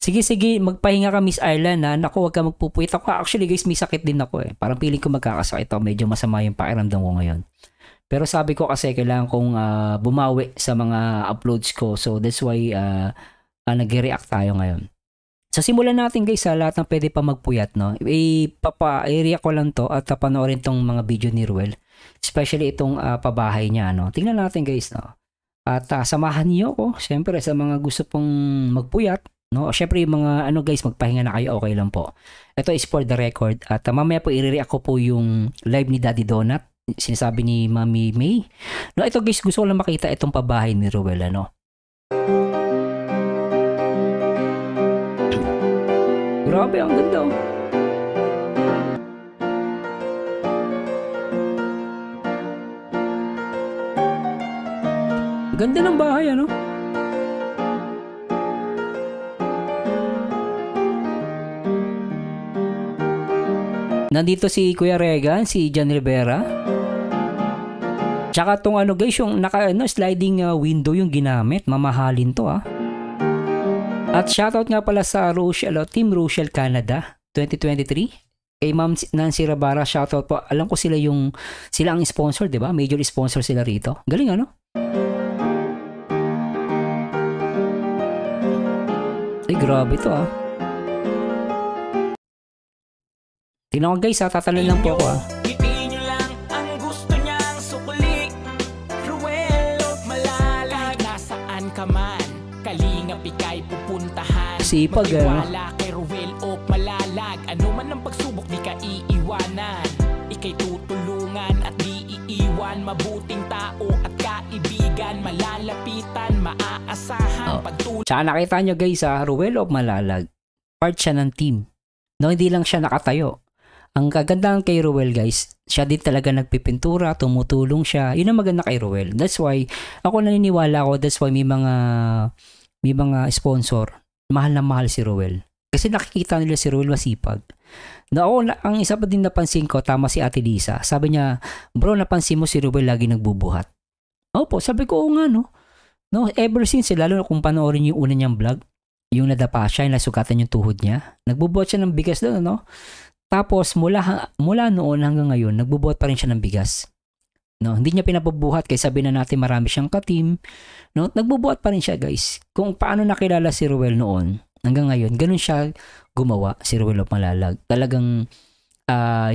Sige, sige, magpahinga ka, Miss Arlan, ha? Naku, huwag ka magpupuyat. Ako, actually, guys, may sakit din ako, eh. Parang feeling ko magkakasakit ako. Medyo masama yung pakiramdam ko ngayon. Pero sabi ko kasi, kailangan kong bumawi sa mga uploads ko. So, that's why nag-react tayo ngayon. So, simulan natin, guys, sa lahat ng pwede pa magpuyat, no? I-react ko lang to at panoorin tong mga video ni Ruel. Especially itong pabahay niya, no? Tingnan natin, guys, no? At samahan niyo ako, syempre, sa mga gusto pong magpuyat. No, syempre yung mga guys, magpahinga na kayo, okay lang po. Ito is for the record at mamaya po i-react ko po yung live ni Daddy Donut, sinasabi ni Mami May. No, ito guys, gusto ko lang makita itong pabahay ni Ruel, no. Grabe, ang ganda, oh. Ganda ng bahay, ano. Nandito si Kuya Regan, si John Rivera. Tsaka tong guys, yung sliding window yung ginamit. Mamahalin to, ah. At shoutout nga pala sa Rochelle, Team Rochelle Canada 2023. Kay Ma'am Nancy Rabara, shoutout po. Alam ko sila ang sponsor, 'di ba? Major sponsor sila rito. Galing, ano? Ay, grabe to, ah. Tingnan ko guys, tatanong lang po ako, ah. Ipiin nyo lang ang gusto niyang sukli. Ruel of Malalag. Nasaan ka man, Kalingap ika'y pupuntahan. Sipag, Magtiwala kay Ruel of Malalag. Ano man ang pagsubok, di ka iiwanan. Ika'y tutulungan at di iiwan. Mabuting tao at kaibigan. Malalapitan, maaasahan, pagtulong. Tsaka nakita nyo guys, Ruel of Malalag, part siya ng team. No, hindi lang siya nakatayo. Ang kagandahan kay Ruel guys, siya din talaga nagpipintura, tumutulong siya. Yun ang maganda kay Ruel. That's why, ako naniniwala ko, that's why may mga sponsor, mahal na mahal si Ruel. Kasi nakikita nila si Ruel masipag. Ang isa pa din napansin ko, tama si Ate Lisa. Sabi niya, bro, napansin mo si Ruel lagi nagbubuhat. Opo, sabi ko, oo nga, no? Ever since, lalo na kung panoorin yung una niyang vlog, yung nadapa siya, yung nasugatan yung tuhod niya. Nagbubuhat siya ng bigas doon, no? Tapos, mula noon hanggang ngayon, nagbubuhat pa rin siya ng bigas. No, hindi niya pinapabuhat kaya sabi na natin marami siyang ka-team. No, nagbubuhat pa rin siya, guys. Kung paano nakilala si Ruel noon hanggang ngayon, ganun siya gumawa, si Ruel of Malalag. Talagang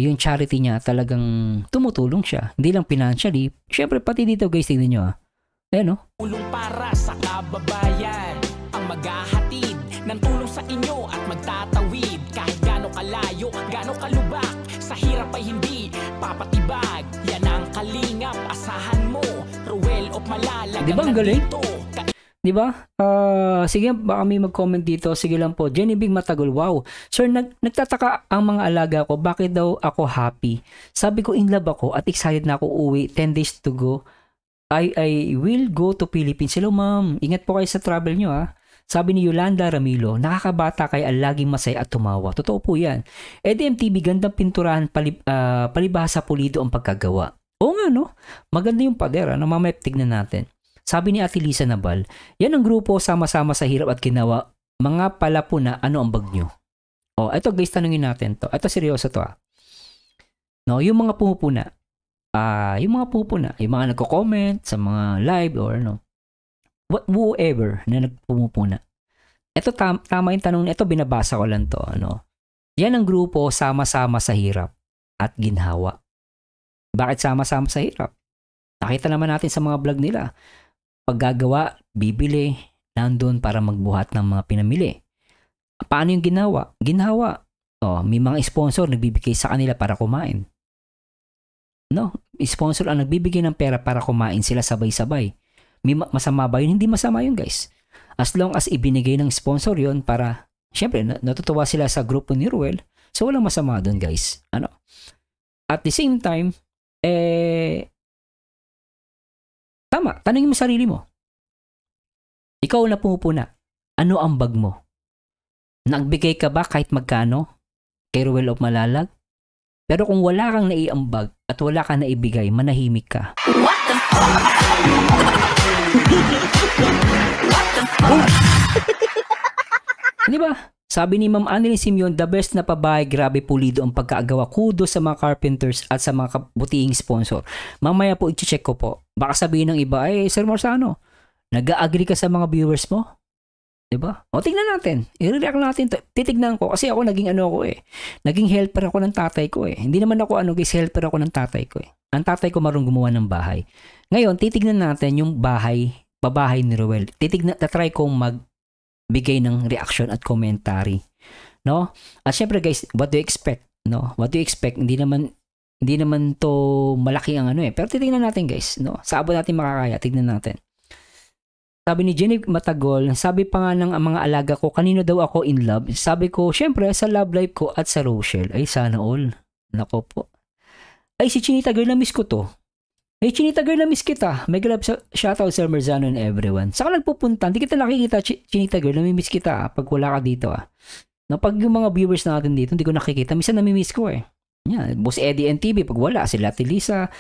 yung charity niya, talagang tumutulong siya. Hindi lang financially. Syempre, pati dito, guys, tignan niyo, Ayan, no? Tulong para sa kababayan, ang maghahatid ng tulong sa inyo at magtatawid. Kahit gaano kalayo, gaano kalubak, sa hirap ay hindi papatibag. Yan ang Kalingap, asahan mo, Ruel of Malalag. Di ba ang galing? Di ba? Sige, baka may mag-comment dito. Sige lang po. Jenny Big Matagol, wow. Sir, nagtataka ang mga alaga ko. Bakit daw ako happy? Sabi ko, in love ako at excited na ako uwi. 10 days to go. I will go to Philippines. Hello, ma'am. Ingat po kayo sa travel nyo, ha. Sabi ni Yolanda Ramilo, nakakabata kaya laging masaya at tumawa. Totoo po yan. EDMTV, gandang pinturahan, palibhasa pulido ang pagkagawa. Oo nga, no? Maganda yung pader, ano? Mamaya tignan natin. Sabi ni Ate Lisa Nabal, yan ang grupo sama-sama sa hirap at ginawa. Mga palapuna, ano ang bagyo? O, eto guys, tanungin natin to. Eto seryoso to, No, yung mga pumupuna. Yung mga nagko-comment sa mga live or whoever na nagpumupuna. Ito tama yung tanong, ito binabasa ko lang to, Yan ang grupo sama-sama sa hirap at ginhawa. Bakit sama-sama sa hirap? Nakita naman natin sa mga vlog nila. Paggagawa, bibili, nandun para magbuhat ng mga pinamili. Paano yung ginawa? Ginhawa. May mga sponsor nagbibigay sa kanila para kumain. Sponsor ang nagbibigay ng pera para kumain sila sabay-sabay. Masama ba yun? Hindi masama yun, guys. As long as ibinigay ng sponsor yun para, syempre, natutuwa sila sa grupo ni Ruel. So, walang masama dun, guys. At the same time, tama, tanongin mo sarili mo. Ikaw na pumupuna. Ano ang bag mo? Nagbigay ka ba kahit magkano kay Ruel of Malalag? Pero kung wala kang naiambag at wala kang naibigay, manahimik ka. What the fuck? ba? Sabi ni Ma'am Annalyn Simeon, the best na pabahay, grabe pulido ang pagkaagawa. Kudos sa mga carpenters at sa mga kabutihing sponsor. Mamaya po i-check ko po. Baka sabihin ng iba, Sir Marzano, nag-agree ka sa mga viewers mo? Diba? O tingnan natin. I-react natin. Titignan ko. Kasi ako naging naging helper ako ng tatay ko eh. Hindi naman ako guys, helper ako ng tatay ko eh. Ang tatay ko marunong gumawa ng bahay. Ngayon, titignan natin yung babahay ni Ruel. Tatry kong magbigay ng reaction at commentary. No? At syempre guys, what do you expect? No? What do you expect? Hindi naman to malaki ang pero titignan natin guys. No? Sa abot natin makakaya. Tignan natin. Sabi ni Jenny Matagol, sabi pa nga ng mga alaga ko, kanino daw ako in love? Sabi ko, syempre, sa love life ko at sa Rochelle. Ay, sana all. Nako po. Ay, si Chinita Girl, na-miss ko to. Ay, Chinita Girl, na-miss kita. May galap shoutout Sir Marzano and everyone. Saka nagpupunta, hindi kita nakikita, Chinita Girl, na-miss kita pag wala ka dito No, pag yung mga viewers natin dito, hindi ko nakikita. Minsan na-miss ko eh. Yan, Boss Eddie NTV, pag wala, sila Ate Lisa,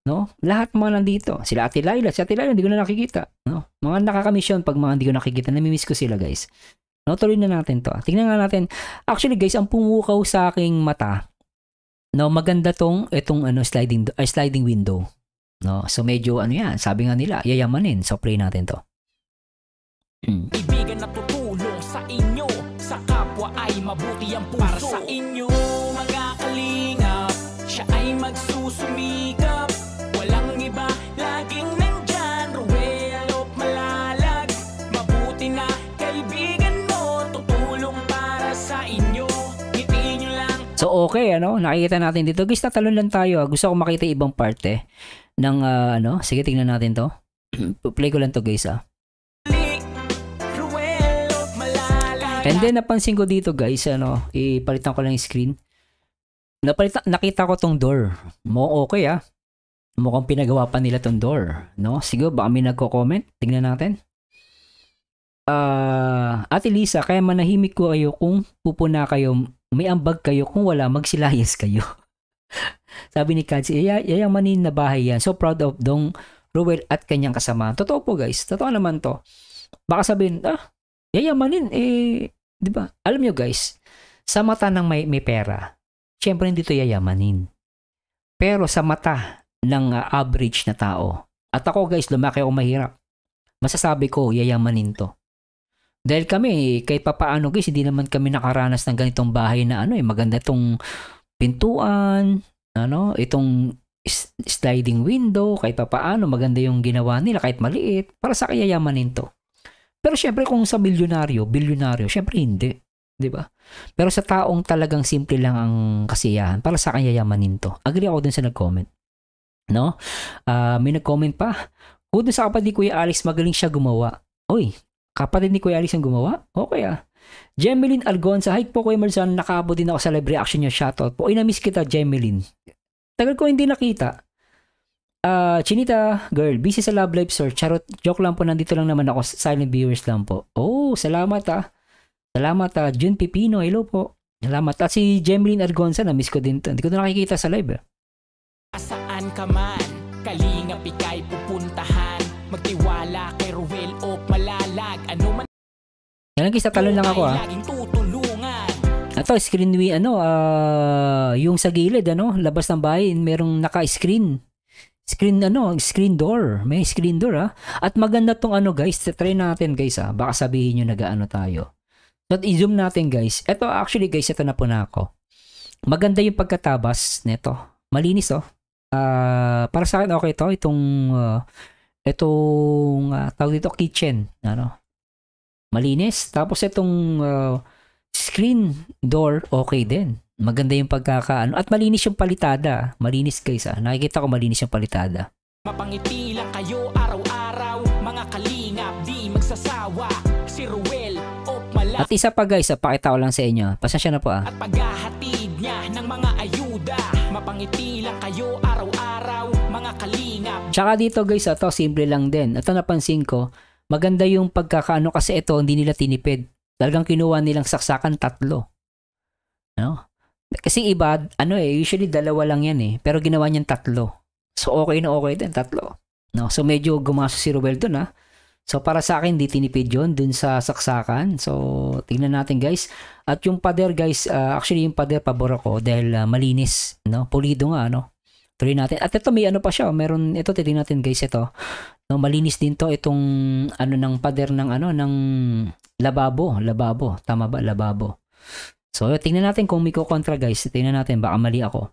no? Lahat mga nandito. Sila Ate Laila. Si Ate Laila, hindi ko na nakikita. No? Mga nakakamisyon pag mga hindi ko nakikita. Namimiss ko sila, guys. No, tuloy na natin to. Tingnan nga natin. Actually, guys, ang pumukaw sa aking mata, no, maganda itong sliding window. No? So, medyo, sabi nga nila, yayamanin. So, play natin to. Ibigan na tutulong sa inyo, sa kapwa ay mabuti ang puso. Para sa inyo, mga kalingap, siya ay magsusumikap. Walang iba, laging nandyan, Ruel of Malalag. Mabuti na kaibigan mo, tutulong para sa inyo. Ngitiin nyo lang. So okay, nakikita natin dito. Guys, tatalon lang tayo. Gusto ko makita ibang parte ng sige, tingnan natin to. Play ko lang to, guys. Ruel of Malalag. And then napansin ko dito, guys, ipalitan ko lang yung screen. Nakita ko tong door. Okay Mukhang pinagawa pa nila tong door, no? Siguro baka may nagko-comment. Tingnan natin. Ate Lisa, kaya manahimik ko kayo kung pupuna kayo, may ambag kayo, kung wala, magsilayas kayo. Sabi ni Kads, yayamanin na bahay yan. So proud of Dong Ruel at kanyang kasama. Totoo po guys, totoo naman to. Baka sabihin, yayamanin, di ba? Alam nyo guys, sa mata ng may pera, syempre hindi to yayamanin. Pero sa mata ng average na tao, at ako guys, lumaki ako mahirap, masasabi ko, yayamanin to. Dahil kami, kahit papaano guys, hindi naman kami nakaranas ng ganitong bahay na maganda itong pintuan, itong sliding window, kahit papaano, maganda yung ginawa nila, kahit maliit, para sa kayayamanin to. Pero syempre kung sa bilyonaryo, syempre hindi. Diba? Pero sa taong talagang simple lang ang kasiyahan, para sa kayayamanin to. Agree ako dun sa nag-comment. No? May nag-comment pa. Kung sa kapatid ni Kuya Alex, magaling siya gumawa. Oy, kapatid ni Kuya Alex ang gumawa? Okay Jemeline Algonza, hi po Kuya Marzano, nakaabot din ako sa live reaction niyo, shoutout po. Oy, na-miss kita Jemeline. Tagal ko hindi nakita. Chinita Girl, busy sa love life sir. Charot, joke lang po, nandito lang naman ako, silent viewers lang po. Oh, salamat Salamat Jun Pipino, hello po. Salamat. At si Jemeline Algonza, na-miss ko din to. Hindi ko na nakikita sa live Saan ka man, kalingap ika'y pupuntahan. Magtiwala kay Ruel of Malalag. Ano man yan lang, talon lang ako laging tutulungan. Ito, screen yung sa gilid, labas ng bahay, merong naka-screen. Screen door. May screen door, At maganda tong guys, try natin guys, Baka sabihin nyo tayo. So, i-zoom natin guys. Ito, actually guys, ito na po na ako. Maganda yung pagkatabas nito. Malinis, para sa akin, okay ito. Itong tawag dito, kitchen. Malinis. Tapos itong screen door, okay din. Maganda yung at malinis yung palitada. Malinis guys, Nakikita ko malinis yung palitada. Mapangiti lang kayo araw-araw, mga kalingap, di magsasawa. Si Ruel of Malalag. At isa pa guys, pakita ko lang sa inyo. Pasensya na po At paghahatid niya ng mga ayuda. Mapangiti lang kayo araw-araw, mga kalingap. Tsaka dito guys, ito simple lang din. Ito napansin ko, maganda yung kasi ito hindi nila tinipid. Talagang kinuha nilang saksakan 3. Kasi iba, usually 2 lang yan pero ginawa niyang 3. So okay na okay din 3. So medyo gumasto si Ruel dun So para sa akin, di tinipid yun dun sa saksakan. So tingnan natin guys. At yung pader guys, actually yung pader pabor ako dahil malinis, no? Pulido nga, no? Tuloy natin. At ito may ano pa siya, meron ito, titingnan natin guys ito. No, malinis din to itong ano ng pader ng ano ng lababo. Tama ba? Lababo. So tingnan natin kung may kontra guys. Tingnan natin baka mali ako.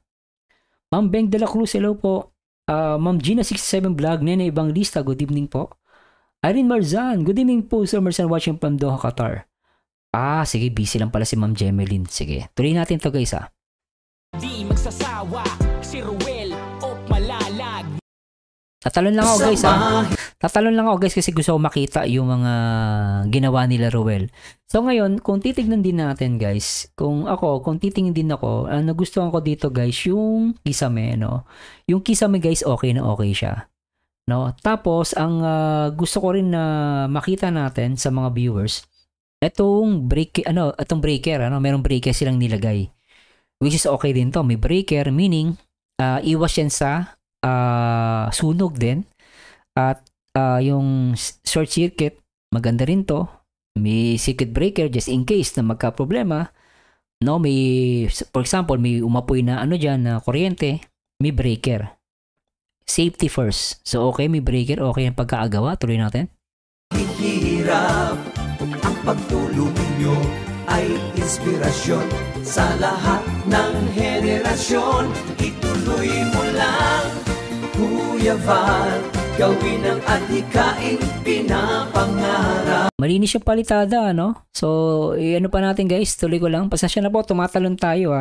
Ma'am Beng de la Cruz, hello po. Ma'am Gina 67 Vlog, Nene Ibang Lista, good evening po. Irene Marzan, good evening po Sir Marzan, watching from Doha, Qatar. Sige, busy lang pala si Ma'am Jemeline. Sige, tuloy natin to guys Di magsasawa, si Ruel o malalag. Tatalon lang ako guys Tatalon lang ako guys kasi gusto ko makita yung mga ginawa nila Ruel. So ngayon, kung titignan din natin guys, kung titingin din ako, nagustuhan ko dito guys yung kisame, no? Yung kisame guys, okay na okay siya. No? Tapos, ang gusto ko rin na makita natin sa mga viewers, itong breaker, merong breaker silang nilagay. Which is okay din to. May breaker, meaning, iwas yan sa sunog din. At yung short circuit, maganda rin to. May circuit breaker just in case na magka-problema. No, for example, may umapoy na dyan na kuryente, may breaker. Safety first. So okay, may breaker, okay ang pagkaagawa. Tuloy natin. Hirap ang pagtulong nyo ay inspirasyon sa lahat ng henerasyon. Ituloy mo lang, Kuya Val, gawin ang adhikaing pinapangarap. Malinis yung palitada, no? So, ano pa natin guys, tuloy ko lang. Pasensya na po, tumatalon tayo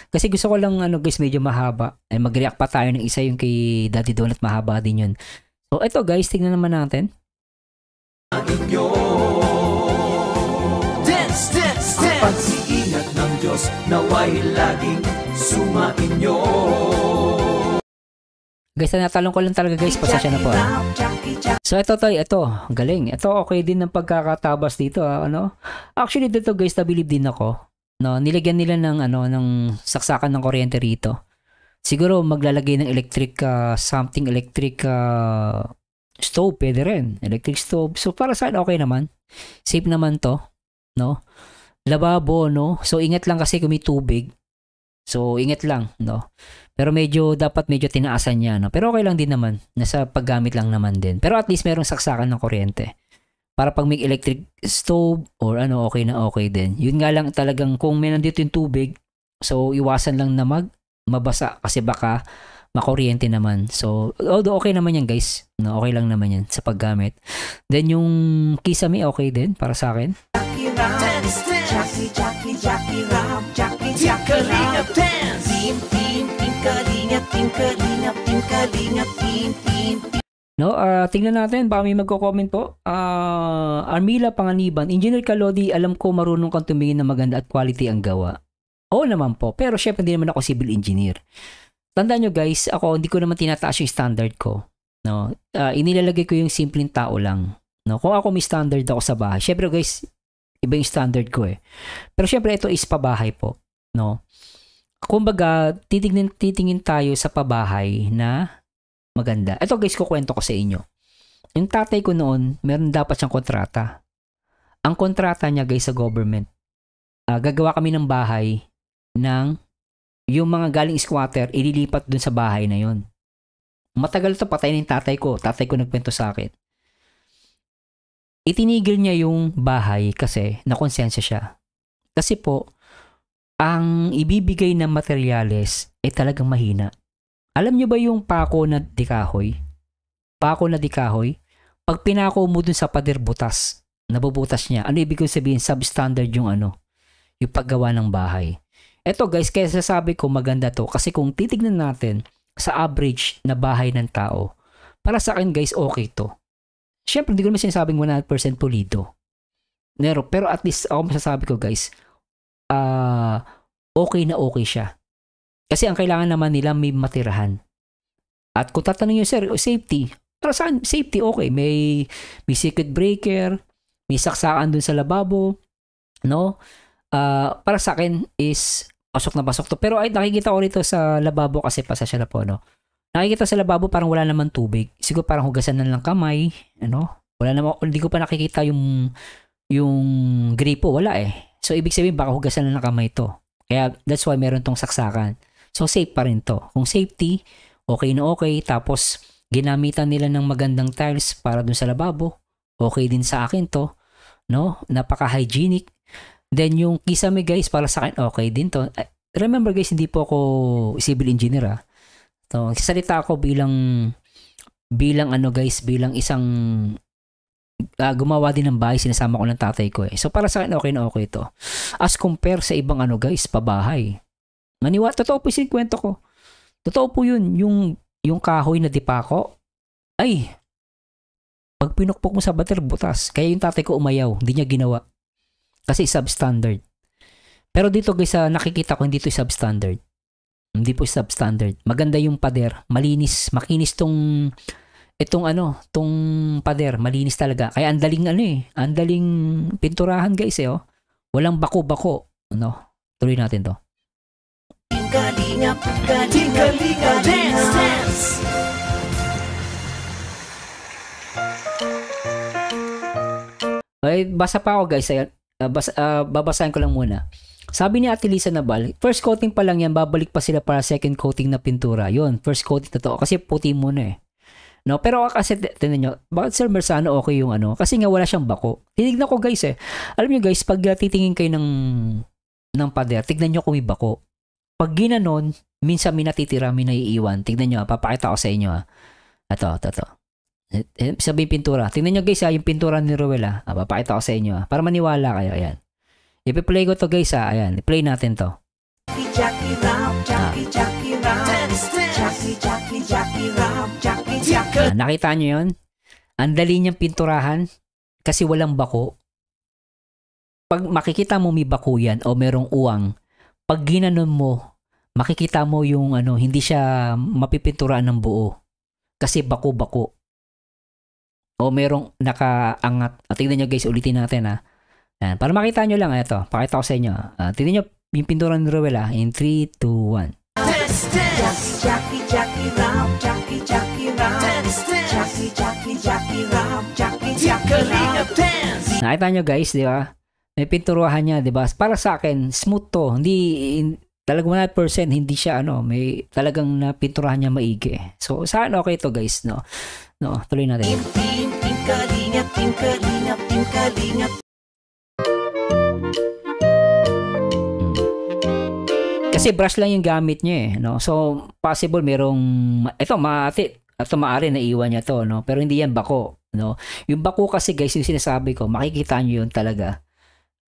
Kasi gusto ko lang guys, medyo mahaba. Mag-react pa tayo ng isa yung kay Daddy Donut, mahaba din yun. So, ito guys, tingnan naman natin. Dance, dance, dance! Ang pag-iingat ng Diyos naway laging sumainyo. Guys, natalong ko lang talaga guys, pasensya na po. So ito, galing. Ito okay din ng pagkakatabas dito Actually dito guys, nabilib din ako. No, nilagyan nila ng saksakan ng kuryente rito. Siguro maglalagay ng electric stove, pwede rin. Electric stove. So para saan okay naman. Safe naman to, no? Lababo, no? So ingat lang kasi kung may tubig. So ingat lang, no? Pero dapat medyo tinaasan niya, no? Pero okay lang din naman. Nasa paggamit lang naman din. Pero at least merong saksakan ng kuryente. Para pag may electric stove or okay na okay din. Yun nga lang talagang kung may nandito yung tubig, so iwasan lang na mabasa kasi baka makuryente naman. So although okay naman yan guys. No, okay lang naman yan sa paggamit. Then yung kisame okay din para sa akin. No, tingnan natin, baka may magko-comment po. Armila Panganiban, Engineer Kalodi, alam ko marunong kang tumingin na maganda at quality ang gawa. Oo naman po, pero syempre hindi naman ako civil engineer. Tandaan nyo guys, ako hindi ko naman tinataas yung standard ko. No, inilalagay ko yung simpleng tao lang. No, kung ako may standard ako sa bahay, syempre guys, iba yung standard ko Pero syempre ito is pabahay po, no. Kumbaga, titingin tayo sa pabahay na maganda. Ito guys, kukwento ko sa inyo. Yung tatay ko noon, meron dapat siyang kontrata. Ang kontrata niya guys sa government, gagawa kami ng bahay ng yung mga galing squatter, ililipat dun sa bahay na yon. Matagal to, patay na yung tatay ko. Tatay ko nagkwento sa akin. Itinigil niya yung bahay kasi nakonsensya siya. Kasi po, ang ibibigay na materyales ay talagang mahina. Alam niyo ba yung pako na dikahoy? Pako na dikahoy? Pag pinako mo dun sa pader butas, nabubutas niya. Ano ibig sabihin? Substandard yung yung paggawa ng bahay. Eto guys, kaya sasabi ko maganda to kasi kung titignan natin sa average na bahay ng tao, para sa akin guys, okay to. Siyempre, hindi ko naman sinasabing 100% pulido. Pero at least ako masasabi ko guys, okay na okay siya. Kasi ang kailangan naman nila may matirahan. At kung tatanungin nyo, sir, safety. Para saan? Safety, okay. May circuit breaker, may saksakan dun sa lababo, no? Para sa akin is pasok na pasok to. Pero ay nakikita ko rito sa lababo kasi pasasya na po, no? Nakikita sa lababo parang wala naman tubig. Siguro parang hugasan na lang kamay, Wala naman, hindi ko pa nakikita yung gripo, wala eh. So, ibig sabihin, baka hugasan na ng kamay to. Kaya, that's why meron tong saksakan. So, safe pa rin to. Kung safety, okay na okay. Tapos, ginamitan nila ng magandang tiles para dun sa lababo. Okay din sa akin to. No? Napaka-hygienic. Then, yung kisame guys, para sa akin, okay din to. Remember guys, hindi po ako civil engineer ah. So, salita ako bilang ano guys, bilang isang gumawa din ng bahay, sinasama ko ng tatay ko eh. So, para sa akin, okay na okay to. As compare sa ibang ano guys, pabahay. Totoo po yung kwento ko. Totoo po yun. Yung kahoy na dipako, ay, pag pinukpok mo sa bater, butas. Kaya yung tatay ko umayaw. Hindi niya ginawa. Kasi substandard. Pero dito guys, nakikita ko hindi ito substandard. Hindi po substandard. Maganda yung pader. Malinis. Makinis tong pader. Malinis talaga. Kaya andaling andaling pinturahan guys eh oh. Walang bako-bako. No? Tuloy natin to. Kalingap, Kalingap, dance. Ay, basa pa ako guys. Babasahin ko lang muna. Sabi ni Ate Lisa Nabal, first coating pa lang yan, babalik pa sila para second coating na pintura. Yun, first coating totoo. Kasi puti muna eh. No, pero kasi tingnan nyo, bakit Sir Mersano okay yung ano? Kasi nga wala siyang bako. Tinignan ko guys eh. Alam nyo guys, pag titingin kayo ng pader, tignan nyo kung may bako. Pag ginanon, minsan may natitira, may naiiwan. Tignan nyo, papakita ko sa inyo ha. Ito. Sabi yung pintura. Tingnan nyo guys ha, yung pintura ni Rowella. Papakita ko sa inyo ha. Para maniwala kayo. Ayan. I-play ko to guys ha. Ayan. I-play natin to. Jackie Ram, Jackie Ram, Jackie Ram, Jackie. Nakita nyo yun? Ang dali niyang pinturahan kasi walang bako. Pag makikita mo may bako yan o merong uwang, pag ginanon mo, makikita mo yung hindi siya mapipinturaan ng buo. Kasi bako-bako. O merong nakaangat. Tingnan nyo guys, ulitin natin ha. Ayan, para makita nyo lang, ito. Pakita ko sa inyo. Tingnan nyo yung pintura ni Rowella in 3, 2, 1. Jackie Ram, Jackie Ram, Jackie Ram, Nakita nyo guys, di ba? May pinturuhan niya, di ba? Para sa akin, smooth to. Hindi talagang 100% hindi siya may talagang napinturahan niya maigi. So, saan okay to guys, no? No, tuloy natin. Team Kalingap. Kasi brush lang yung gamit niya eh, no? So, possible merong maaari na iwan niya to, no? Pero hindi yan bako, no? Yung bako kasi guys, yung sinasabi ko, makikita niyo yun talaga.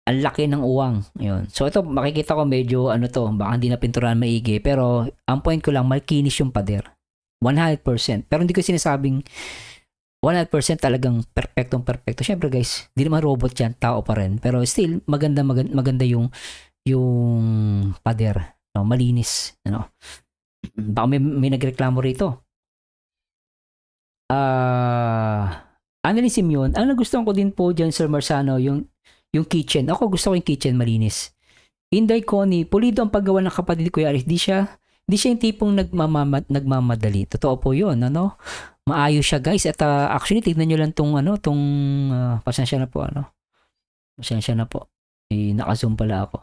Ang laki ng uwang, yun. So, ito makikita ko medyo baka hindi na pinturahan maigi, pero ang point ko lang, makinis yung pader. 100%. Pero hindi ko sinasabing 100% talagang perfecto. Syempre guys, hindi naman robot yan, tao pa rin. Pero still, maganda yung pader. No, malinis. Baka may nagreklamo rito. Annalyn Simeon, ang nagustuhan ko din po dyan, Sir Marsano, yung kitchen. Ako gusto ko yung kitchen, malinis. Inday Connie, pulido ang paggawa ng kapatid ko, Aris. Di siya yung tipong nagmamadali. Totoo po yun, maayos siya, guys. At actually, tignan nyo lang pasensya na po, naka-zoom pala ako.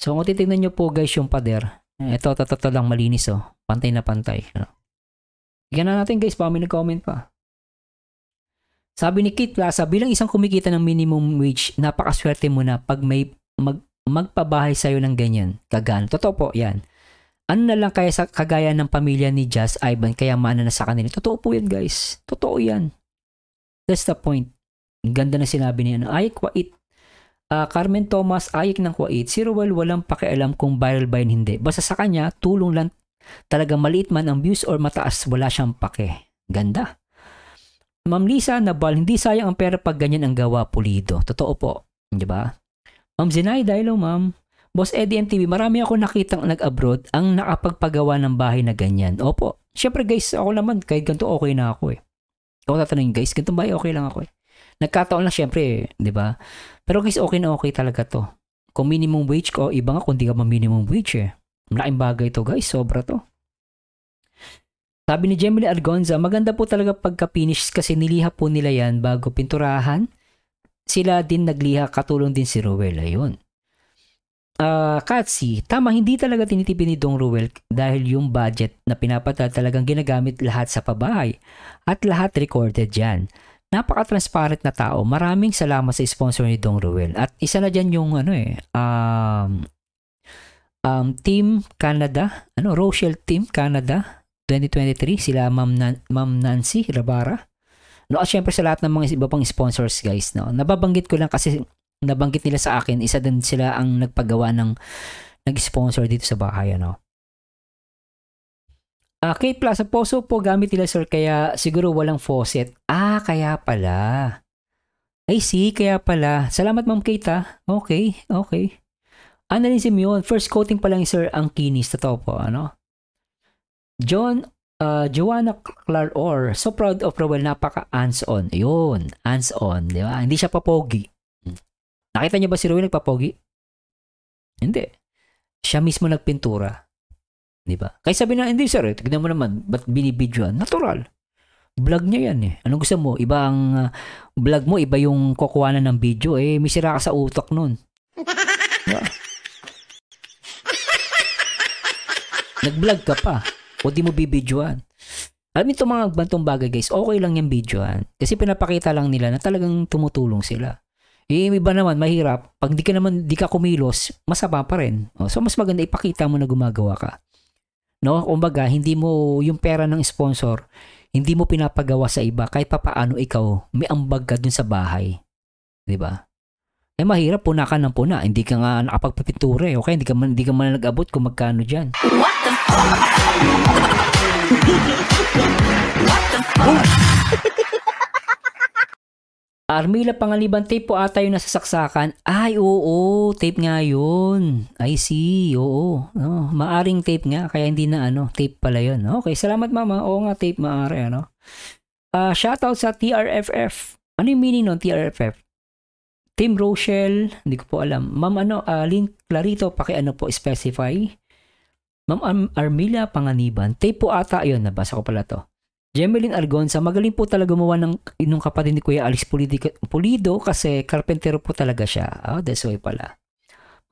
So, kung titignan nyo po, guys, yung pader, ito lang malinis, pantay na pantay. Tignan na natin, guys, baka may nag-comment pa. Sabi ni Kit Plaza, bilang isang kumikita ng minimum wage, napakaswerte mo na pag may magpabahay sa'yo ng ganyan, kagano. Totoo po, yan. Ano na lang kaya sa kagaya ng pamilya ni Jazz Ivan, kaya mana na sa kanila. Totoo po yan, guys. Totoo yan. That's the point. Ang ganda na sinabi niya. Ay, kwait. Carmen Thomas, ayik ng kwait. Si Rowell walang pakialam kung viral ba yun, hindi. Basta sa kanya, tulong lang. Talagang maliit man ang views or mataas, wala siyang pake. Ganda. Ma'am Lisa Nabal, hindi sayang ang pera pag ganyan ang gawa, pulido. Totoo po. Di ba? Ma'am Zenaida, hello ma'am. Boss Eddie MTV, marami ako nakitang nag-abroad ang nakapagpagawa ng bahay na ganyan. Opo. Siyempre guys, ako naman, kahit ganito okay na ako eh. Ako tatanungin guys, ganito bahay okay lang ako eh. Nagkataon lang siyempre, di ba? Pero guys, okay na okay talaga to. Kung minimum wage ko, iba nga kung di ka ma minimum wage eh. Malaking bagay to guys, sobra to. Sabi ni Gemily Argonza, maganda po talaga pagka-finish kasi niliha po nila yan bago pinturahan. Sila din nagliha, katulong din si Ruel. Ayun. Katsi, tama, hindi talaga tinitipid ni Dong Ruel dahil yung budget na pinapatala talagang ginagamit lahat sa pabahay at lahat recorded dyan. Napaka-transparent na tao. Maraming salamat sa sponsor ni Dong Ruel. At isa na dyan yung Team Canada, Rochelle Team Canada 2023, sila Ma'am Nancy Rabara. No, at syempre sa lahat ng mga iba pang sponsors, guys, no. Nababanggit ko lang kasi nabanggit nila sa akin, isa din sila ang nagpagawa ng nag-sponsor dito sa bahay, ano. Kate Plaza, Poso po gamit nila, sir, kaya siguro walang faucet. Kaya pala. I see, kaya pala. Salamat, Ma'am Kate, Okay. Annalyn Simeon, first coating pa lang, sir, ang kinis. Totoo po, ano. Joanna Claror, so proud of Rowell, napaka hands-on. Ayun, hands-on, di ba? Hindi siya papogi. Nakita niyo ba si Rowell nagpapogi? Hindi. Siya mismo nagpintura. Di ba? Kaya sabi na, hindi sir, tignan mo naman, ba't binibidyoan? Natural. Vlog niya yan eh. Anong gusto mo? Iba ang vlog mo, iba yung kukuhanan ng video eh. May sira ka sa utak nun. Diba? Nag-vlog ka pa. O di mo bibidyoan. Alam mo itong mga bantong bagay, guys, okay lang yung videoan. Kasi pinapakita lang nila na talagang tumutulong sila. Iba naman, mahirap. Pag di ka kumilos, masama pa rin. So, mas maganda ipakita mo na gumagawa ka. No? Kumbaga, hindi mo yung pera ng sponsor, hindi mo pinapagawa sa iba. Kahit papaano ikaw, may ambag ka dun sa bahay. Diba? Mahirap, puna ka ng puna. Hindi ka nga nakapagpipintura eh. Okay, hindi ka man nag-abot kung magkano dyan. What the fuck? Armila Pangaliban, tape po ata yung nasasaksakan. Ay, oo, tape nga yun. I see, oo. No, maaring tape nga, kaya hindi na tape pala yun. Okay, salamat mama. Oo nga, tape maari, shoutout sa TRFF. Ano yung meaning ng TRFF? Team Rochelle, hindi ko po alam. Ma'am Lynn Clarito, po, specify. Ma'am Armila Panganiban, tape po ata yun, nabasa ko pala to. Gemeline Argonza, magaling po talaga gumawa ng kapatid ni Kuya Alex Pulido kasi karpentero po talaga siya. That's why pala.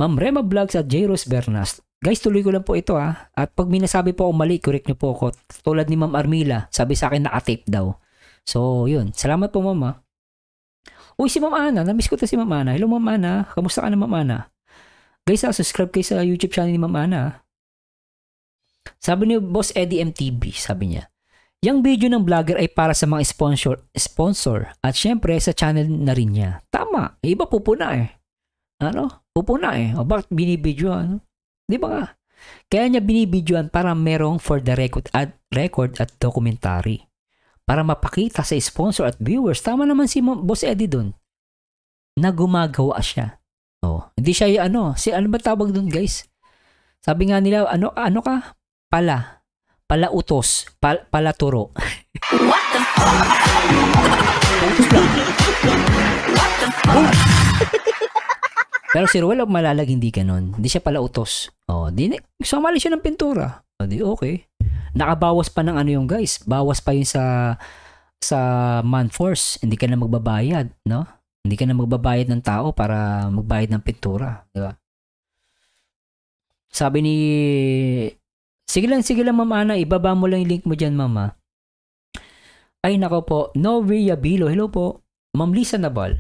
Ma'am Rema Vlogs at J. Rose Bernas. Guys, tuloy ko lang po ito At pag minasabi po ako mali, correct nyo po ako. Tulad ni Ma'am Armila, sabi sa akin naka-tape daw. So, yun. Salamat po, Mama. Uy, si Ma'am Ana. Namiss ko to si Ma'am Ana. Hello, Ma'am Ana. Kamusta ka na, Ma'am Ana? Guys, subscribe kayo sa YouTube channel ni Ma'am Ana. Sabi ni Boss Eddie MTV, sabi niya, yung video ng vlogger ay para sa mga sponsor at syempre sa channel na rin niya. Tama. Iba pupuna eh. Pupuna eh. O bakit binibidyoan? Di ba nga? Kaya niya binibidyoan para merong for the record at documentary. Para mapakita sa sponsor at viewers. Tama naman si Boss Eddie dun. Na gumagawa siya. Hindi siya ano ba tawag dun, guys? Sabi nga nila, ano ka? Palautos. Palaturo. What the fuck? Pero si Ruel malalag hindi ganun. Hindi siya palautos. Sumali siya ng pintura. Di okay. Nakabawas pa ng yung guys. Bawas pa yun sa man-force. Hindi ka na magbabayad, no? Hindi ka na magbabayad ng tao para magbayad ng pintura, di ba? Sabi ni Sige lang Ma'am Ana, ibaba mo lang yung link mo dyan, Mama. Ay nako po, Novia Bilo, hello po. Ma'am Lisa Nabal.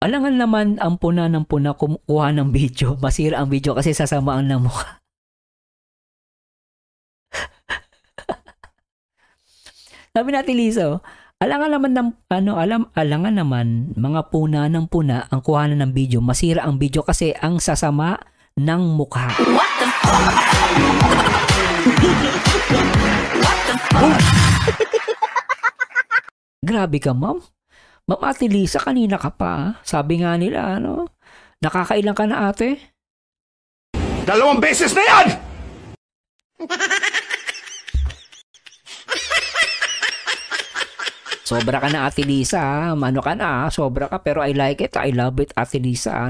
Alangan naman ang puna ng puna kumuha ng video. Masira ang video kasi sasamaan ng mukha. Sabi natin Lisa, alangan naman mga puna ng puna ang kuhanan ng video. Masira ang video kasi ang sasama ng mukha. What the fuck? What the fuck? Grabe ka, ma'am. Ma'am Ate Lisa, kanina ka pa. Sabi nga nila, nakakailan ka na ate? 2 beses na yan! Sobra ka na Ate Lisa, ka na, sobra ka, pero I like it, I love it Ate Lisa,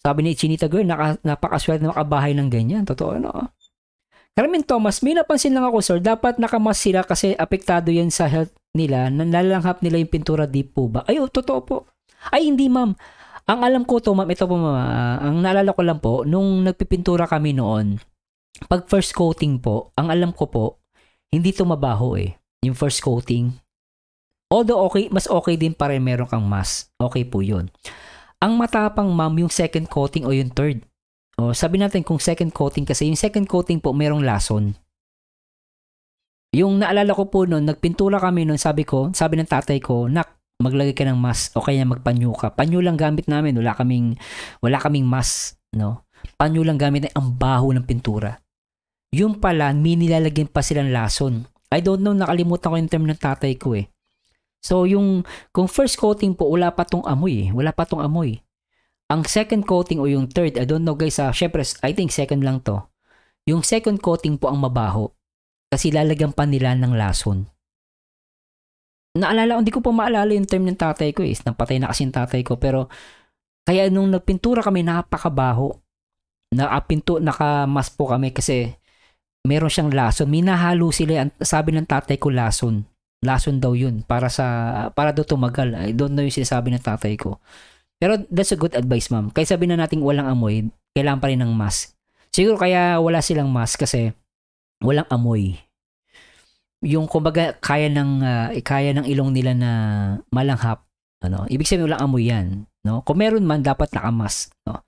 Sabi ni Chinita Girl, napakaswerte na makabahay ng ganyan. Totoo, Carmen Thomas, may napansin lang ako sir, dapat nakamas sila kasi apektado yan sa health nila, nalalanghap nila yung pintura, di po ba? Ay, totoo po. Ay, hindi ma'am. Ang alam ko to ma'am, ito po ma'am, ang naalala ko lang po, nung nagpipintura kami noon, pag first coating po, ang alam ko po, hindi to mabaho eh, yung first coating. Although okay, mas okay din pa rin meron kang mask. Okay po yun. Ang matapang ma'am, yung second coating o yung third. O, sabi natin kung second coating kasi, yung second coating po merong lason. Yung naalala ko po noon, nagpintura kami noon, sabi ng tatay ko, nak, maglagay ka ng mask o kaya magpanyo ka. Panyo lang gamit namin, wala kaming mask, no? Panyo lang gamit na ang baho ng pintura. Yung pala, nilalagyan pa silang lason. I don't know, nakalimutan ko yung term ng tatay ko eh. So kung first coating po, wala pa tong amoy. Ang second coating o yung third, I don't know guys, syempre, I think second lang to. Yung second coating po ang mabaho. Kasi lalagyan pa nila ng lason. Naalala, hindi ko pa maalala yung term ng tatay ko eh. Napatay na kasi yung tatay ko. Pero, kaya nung nagpintura kami, napakabaho. Nakamas po kami kasi meron siyang lason. Minahalo sila. Sabi ng tatay ko, lason. Lason daw yun. Para daw tumagal. I don't know yung sinasabi ng tatay ko. Pero that's a good advice, ma'am. Kaya sabi na natin walang amoy, kailangan pa rin ng mask. Siguro kaya wala silang mask kasi walang amoy. Yung kumbaga kaya ng ilong nila na malanghap, ano? Ibig sabihin walang amoy 'yan, no? Kung meron man dapat naka-mask, no?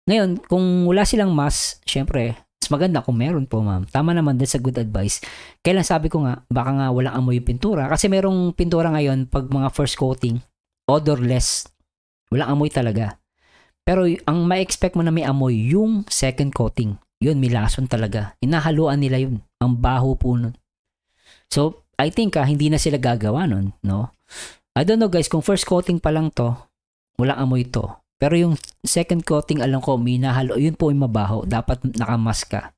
Ngayon, kung wala silang mask, syempre, mas maganda kung meron po, ma'am. Tama naman, that's a good advice. Kailan sabi ko nga, baka nga walang amoy yung pintura kasi merong pintura ngayon pag mga first coating, odorless. Walang amoy talaga. Pero ang ma-expect mo na may amoy, yung second coating. Yun, may lason talaga. Inahaluan nila yun. Ang baho po nun. So, I think hindi na sila gagawa nun, no? I don't know guys, kung first coating pa lang to, walang amoy to. Pero yung second coating, alam ko, may nahalo, yun po yung mabaho. Dapat nakamask ka.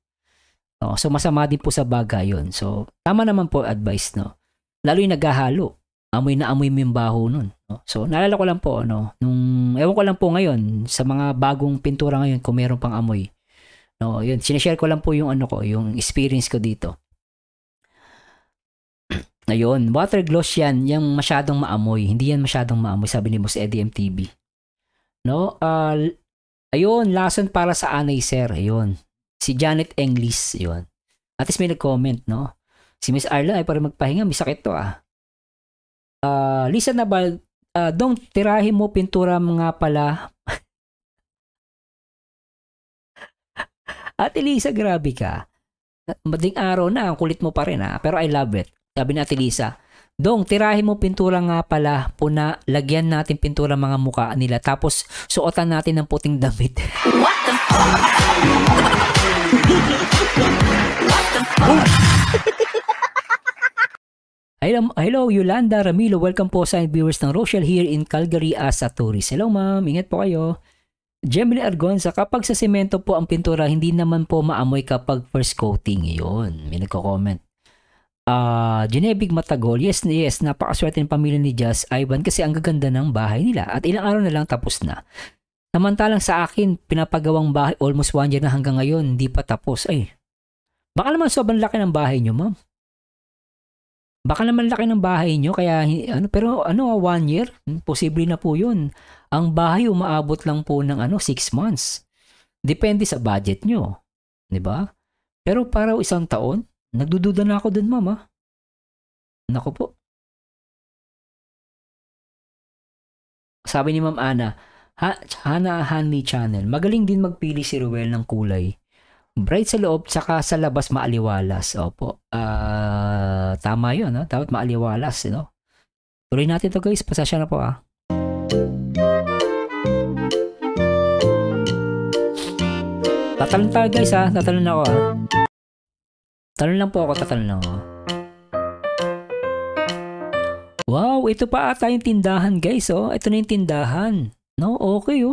No? So, masama din po sa bagay yun. So, tama naman po advice, no? Lalo yung naghahalo. Amoy na amoy mo yung baho nun. No? So, naalala ko lang po, ewan ko lang po ngayon, sa mga bagong pintura ngayon, kung meron pang amoy. No, yun, sinishare ko lang po yung yung experience ko dito. Ayun, water gloss yan, yung masyadong maamoy. Hindi yan masyadong maamoy, sabi ni Boss Eddie MTV. No, ayun, lason para sa anay, sir. Ayun. Si Janet Englis, ayun. At least may nag-comment, no? Si Miss Arla ay para magpahinga, may sakit to Lisa Nabal, dong tirahin mo pintura mga pala. Ate Lisa, grabe ka. Mading araw na, ang kulit mo pa rin pero I love it. Sabi ni Ate Lisa, dong tirahin mo pintura nga pala, puna, lagyan natin pintura mga mukha nila, tapos suotan natin ng puting damit. What the fuck? What the fuck? Hello, Yolanda Ramilo. Welcome po sa viewers ng Rochelle here in Calgary as a tourist. Hello ma'am, ingat po kayo. Gemini Argonza, kapag sa semento po ang pintura, hindi naman po maamoy kapag first coating. Yun, may nagko-comment. Genebig Matagol, yes, napakaswerte ng pamilya ni Jazz Ivan kasi ang gaganda ng bahay nila at ilang araw na lang tapos na. Samantalang sa akin, pinapagawang bahay almost 1 year na hanggang ngayon, hindi pa tapos. Ay, baka naman sobrang laki ng bahay nyo, ma'am. Baka naman laki ng bahay nyo, kaya pero 1 year, posible na po yun. Ang bahay umaabot lang po ng 6 months. Depende sa budget nyo. 'Di ba? Pero para 1 taon, nagdududa na ako dun, mama. Nako po. Sabi ni Ma'am Ana, Hana Honey Channel, magaling din magpili si Ruel ng kulay. Bright sa loob, tsaka sa labas maaliwalas. Opo. Tama yun, dapat maaliwalas, Tuloy natin to guys, pasasya na po Tatalon tayo guys tatalon ako Talon lang po ako, tatalon ako. Wow, ito pa ata yung tindahan guys, Ito na yung tindahan. No, okay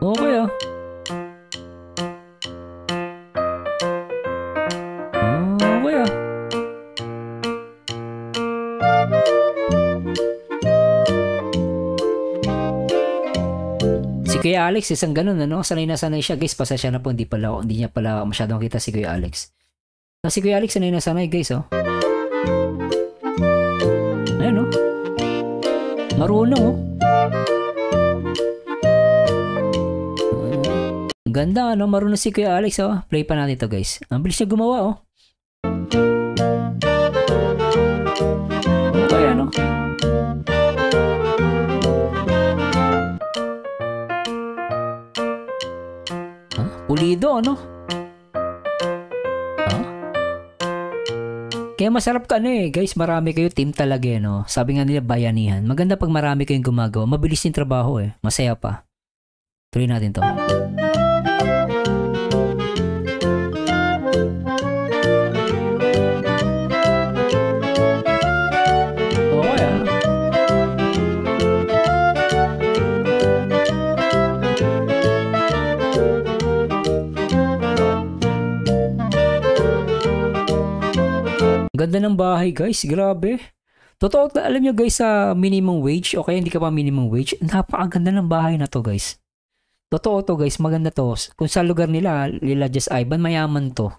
Okay Okay Kuya Alex, isang ganun, ano? Sanay na sanay siya, guys. Pasensya na po, hindi niya pala masyadong kita si Kuya Alex. Si Kuya Alex, sanay na sanay, guys, oh. Ayan, oh. Marunong, oh. Ang ganda, ano? Marunong si Kuya Alex, oh. Play pa natin to, guys. Ang bilis niya gumawa, oh. Okay, ano? Pulido, ano? Kaya masarap ka guys, marami kayo, team talaga no. Sabi nga nila bayanihan. Maganda pag marami kayong gumagawa, mabilis yung trabaho masaya pa. Tuloy natin to. Ganda ng bahay, guys. Grabe. Totoo, alam nyo guys, sa minimum wage, o kaya hindi ka pa minimum wage, napakaganda ng bahay na to, guys. Totoo to, guys. Maganda to. Kung sa lugar nila Just Ivan, mayaman to.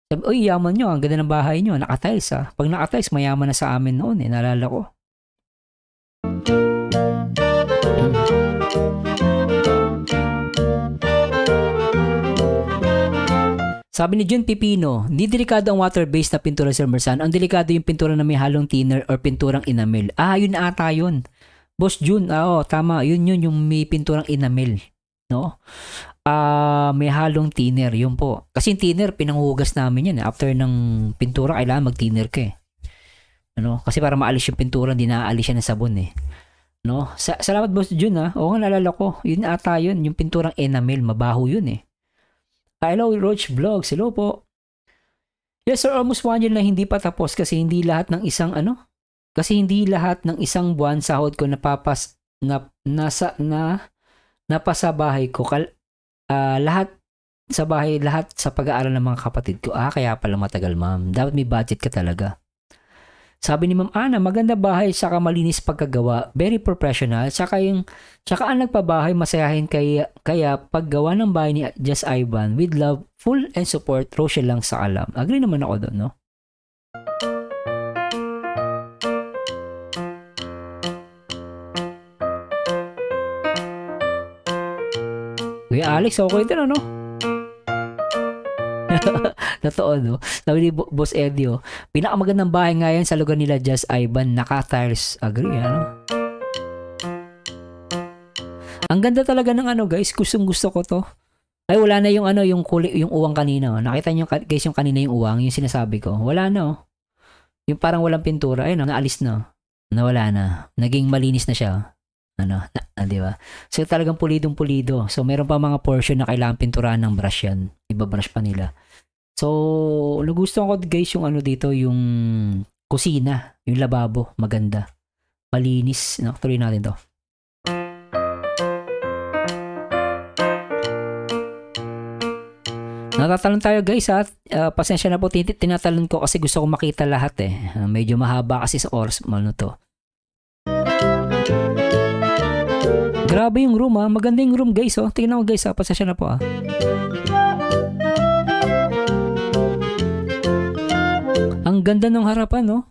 Sabi, uy, yaman nyo. Ang ganda ng bahay nyo. Nakatiles, ha. Pag nakatiles, mayaman na sa amin noon, naalala ko. Sabi ni Jun Pipino, hindi delikado ang water-based na pintura, Sir Mersan. Ang delikado yung pintura na may halong thinner or pinturang enamel. Yun ata yun. Boss Jun, tama. Yun yung may pinturang enamel. No? May halong thinner. Yun po. Kasi yung thinner, pinanghugas namin yan. After ng pintura, kailangan mag-thinner ka Ano? Kasi para maalis yung pintura, hindi naaalis siya ng sabon No? Salamat, Boss Jun, ha. Oo, naalala ko. Yun ata yun. Yung pinturang enamel. Mabaho yun Hello, Roach Vlogs. Hello po. Yes, sir. Almost 1 year na hindi pa tapos kasi hindi lahat ng isang buwan sahod ko napasa bahay ko. Lahat sa bahay, lahat sa pag-aaral ng mga kapatid ko. Kaya pala matagal, ma'am. Dapat may budget ka talaga. Sabi ni Ma'am Ana, maganda bahay, saka malinis pagkagawa, very professional, saka ang nagpabahay masayahin, kaya paggawa ng bahay ni Just Ivan, with love, full and support, Rochelle lang sa alam. Agree naman ako doon, no? Kuya Alex, okay din, ano? Totoo, no? Sabi ni Boss Edio, pinakamagandang bahay nga yan sa lugar nila Just Ivan, naka-tiles. Agree, ano? Ang ganda talaga ng guys, gusto ko to. Ay, wala na yung yung uwang kanina. Nakita niyo guys yung kanina yung uwang, yung sinasabi ko. Wala na, Yung parang walang pintura, ayun, naalis na. Nawala na. Naging malinis na siya. Di ba? So talagang pulidong-pulido. So meron pa mga portion na kailangan pinturahan ng brush yan. Iba-brush pa nila. So, nagustuhan ko guys yung dito, yung kusina, yung lababo, maganda. Malinis. Tuloy natin to. Natatalon tayo guys ha. Pasensya na po, tinatalon ko kasi gusto ko makita lahat medyo mahaba kasi sa oras to. Grabe yung room maganda yung room guys Tingnan mo guys pasensya na po Ang ganda ng harapan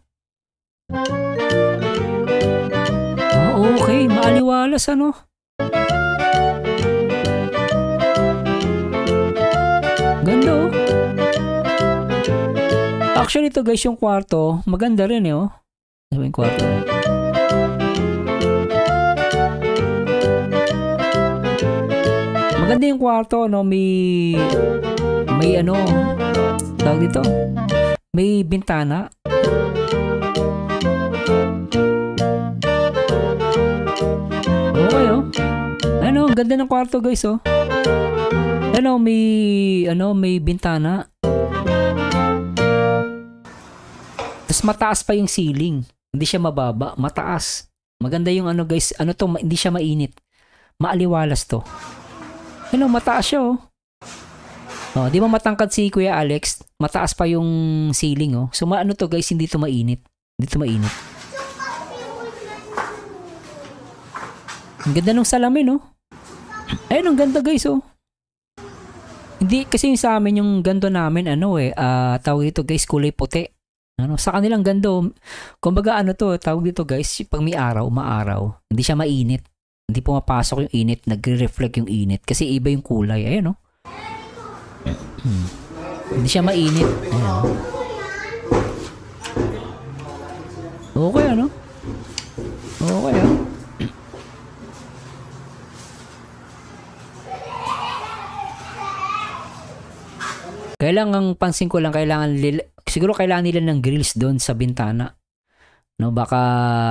okay, maaliwalas Ganda Actually ito guys yung kwarto, maganda rin Ano yung kwarto? Maganda yung kwarto may tawag dito, may bintana. Okay ang ganda ng kwarto guys may bintana. Tapos mataas pa yung ceiling. Hindi siya mababa, mataas. Maganda yung guys, hindi siya mainit. Maaliwalas to. Mataas siya di ba matangkad si Kuya Alex? Mataas pa yung ceiling So to guys, hindi to mainit. Ang ganda ng salamin Ayun, ang ganda guys, oh. Hindi, kasi yung sa amin, yung ganto namin, tawag dito guys, kulay puti. Ano, sa kanilang gando, kumbaga ano to, tawag dito guys, pag may araw, umaaraw, hindi siya mainit. Hindi pumapasok yung init, nagre-reflect yung init. Kasi iba yung kulay, ayun, oh. Hindi siya mainit. Ayun, oh. Okay, ano? Okay, ano? Kailangan pansin ko lang, siguro kailangan nila ng grills doon sa bintana. No, baka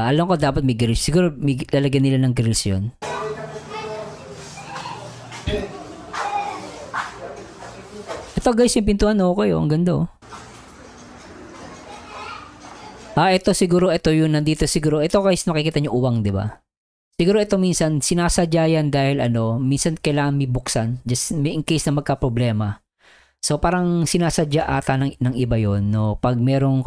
alam ko dapat may grills. Siguro may lalagyan nila ng grills 'yon. Ito guys, yung pintuan okay, oh, ang ganda, oh. Ito siguro, ito yung nandito siguro. Ito guys, nakikita niyo uwang, 'di ba? Siguro ito minsan sinasadya yan dahil minsan kailangan may buksan just in case na magka-problema. So parang sinasadya ata ng iba yon, no? Pag merong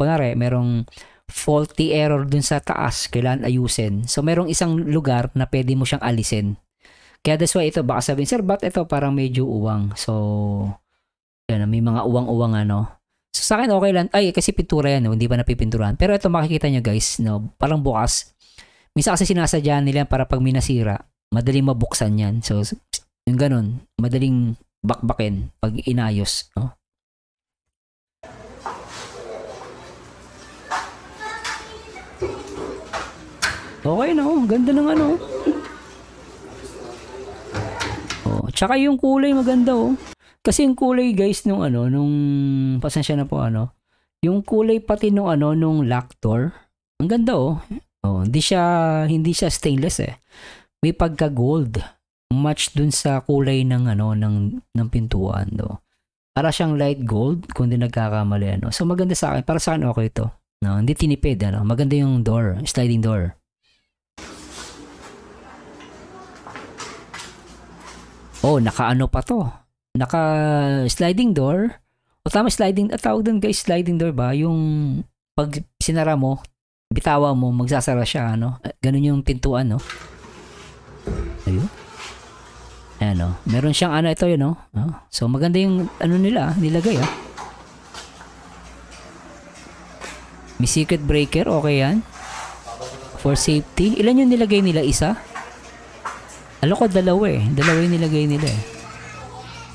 faulty error dun sa taas, kailangan ayusin. So merong isang lugar na pwede mo siyang alisin. Kaya that's why ito, baka sabihin, sir, ba't ito parang medyo uwang? So, yan, may mga uwang-uwang So sa akin okay lang, kasi pintura yan, no? Hindi pa napipinturahan. Pero ito makikita nyo guys, no? Parang bukas. Minsan kasi sinasadya nila para pag may nasira, madaling mabuksan yan. So, yung ganun, madaling bakbakin pag inayos, no? Okay, no? Ganda ng Oh, tsaka yung kulay maganda, oh. Kasi yung kulay guys nung pasensya na po, yung kulay pati nung lock door, ang ganda, oh. Oh, hindi siya stainless, eh. May pagka gold. Match dun sa kulay ng ng pintuan, do. Para siyang light gold kung di nagkakamali, So maganda sa akin, para sa akin okay ito. No, hindi tinipid, Maganda yung door, sliding door. Oh, naka pa to. Naka sliding door. O tama, sliding, tawag dun guys, sliding door ba? Yung pag sinara mo, bitawa mo, magsasara siya, Ganun yung pintuan, no? Ayun. Ayan, meron siyang ito yun, So maganda yung nila, nilagay, May circuit breaker, okay yan. For safety. Ilan yung nilagay nila? Isa? Alam ko dalawa yung nilagay nila,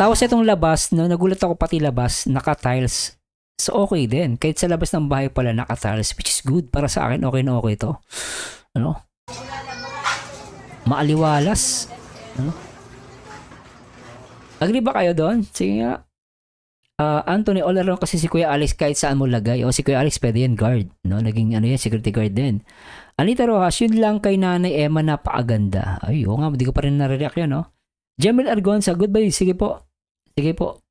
Tapos itong labas, nagulat ako, pati labas, naka-tiles. So okay din. Kahit sa labas ng bahay pala naka-tiles, which is good. Para sa akin, okay na okay to. Maaliwalas. Agree ba kayo doon? Sige nga. Anthony, all around kasi si Kuya Alex kahit saan mo lagay. O si Kuya Alex pwede yan guard. Naging security guard din. Anita Rojas, yun lang kay Nanay Emma, napakaganda. Ay, oo nga, hindi ko pa rin nare-react yan, Jamil Argonza, goodbye. Sige po.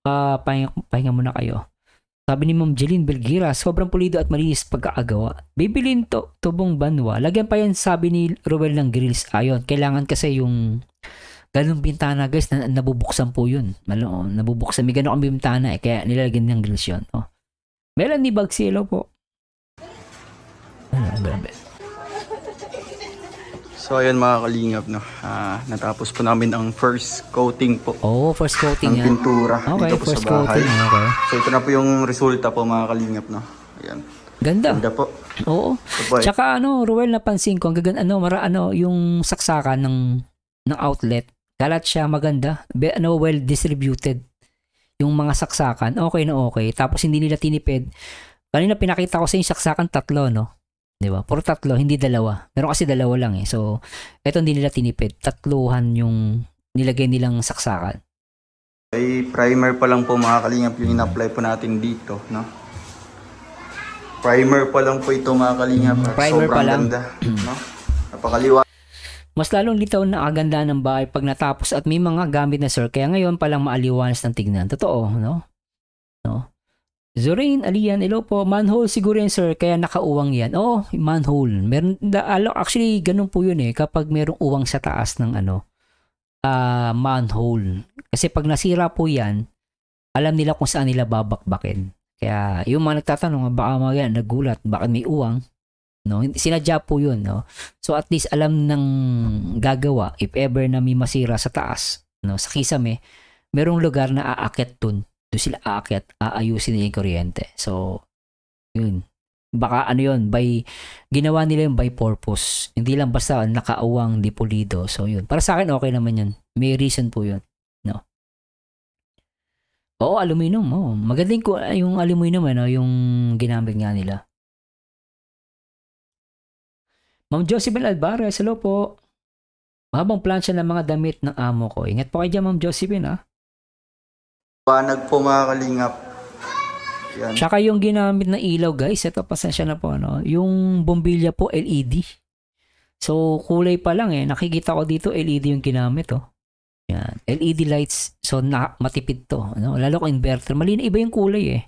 Pahinga muna kayo. Sabi ni Ma'am Jeline Belgira, sobrang pulido at malinis pagkaagawa. Bibilin tubong banwa. Lagyan pa yan, sabi ni Ruel ng grills. Ayun, kailangan kasi yung ganung bintana guys, nabubuksan po yun. Nabubuksan. May ganun ang bintana, kaya nilalagyan ng grills yun. Melanie Bagsielo po. Grabe. So ayun mga kalingap, natapos po namin ang first coating po. Oh, first coating ng pintura okay, dito po first sa bahay. Coating, okay. So ito na po yung resulta po mga kalingap, Ayan. Ganda. Ganda po. Oo. Tsaka Ruel, napansin ko, yung saksakan ng outlet, kalat siya, maganda. Well distributed. Yung mga saksakan, okay na okay. Tapos hindi nila tinipid. Kanina pinakita ko sa yung saksakan 3, Diba? Puro 3, hindi 2. Meron kasi 2 lang, So, eto hindi nila tinipid. 3 yung nilagay nilang saksakan. Ay, primer pa lang po mga kalingap yung in-apply po natin dito, Primer pa lang po ito mga kalingap. Primer sobrang pa lang. Ganda, Napakaliwa. Mas lalong litaw na aganda ng bahay pag natapos at may mga gamit na sir. Kaya ngayon palang maaliwanas ng tignan. Totoo, no? Zorain Alian, hello po. Manhole siguro yan sir, kaya nakauwang yan. Oo, manhole. Actually, ganun po yun kapag merong uwang sa taas ng manhole. Kasi pag nasira po yan, alam nila kung saan nila babakbakin. Kaya yung mga nagtatanong, baka nagulat, bakit may uwang? Sinadya po yun, So at least alam ng gagawa if ever na may masira sa taas. no, sa Kisame, merong lugar na aakyat dun. Doon sila aakyat, aayusin nila yung kuryente. So, yun. Baka ano yun, ginawa nila yung by purpose. Hindi lang basta nakaawang, di pulido. So, yun. Para sa akin, okay naman yun. May reason po yun. No? Oo, aluminum. Oh. Magaling ko yung aluminum, ano, yung ginamit nga nila. Ma'am Josephine Alvarez, hello po. Mahabang plansya ng mga damit ng amo ko. Ingat po kayo dyan, Ma'am Josephine, ha? Banag po mga kalingap. Yan. Tsaka yung ginamit na ilaw, guys, ito, pasensya na po, ano, yung bombilya po, LED. So, kulay pa lang, nakikita ko dito, LED yung ginamit, oh. Yan. LED lights, so matipid to, ano? Lalo kung inverter, iba yung kulay,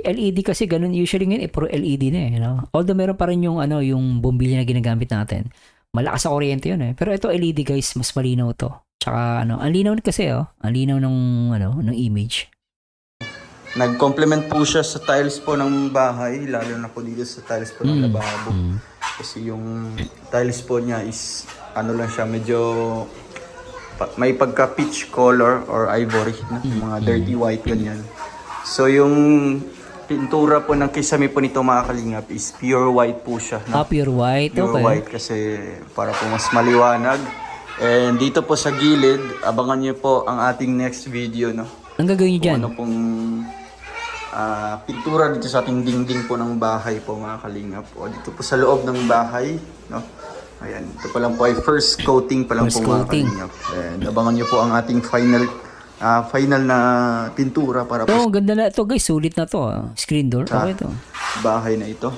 LED kasi ganun, usually ngayon, puro LED na, no? Although meron pa rin yung, yung bombilya na ginagamit natin. Malakas sa kuryente yun, Pero ito LED, guys, mas malinaw to. Tsaka, ang linaw kasi, ang linaw ng image. Nag-complement po siya sa tiles po ng bahay, lalo na po dito sa tiles po ng lababo. Kasi yung tiles po niya is, lang siya, medyo may pagka peach color or ivory, yung mga dirty white, ganyan. So yung pintura po ng Kisame po nito mga kalingap is pure white po siya. No? Pure white, pure okay. White kasi para po mas maliwanag. And dito po sa gilid, abangan niyo po ang ating next video, no? Ang gagawin niyo dyan? Ano pong pintura dito sa ating dingding po ng bahay po mga kalingap. O dito po sa loob ng bahay, no? Ayan, ito pa lang po ay first coating pa lang po mga kalingap. And abangan niyo po ang ating final na pintura para po ganda na ito, guys. Sulit na to, screen door. sa Okay to. bahay na ito.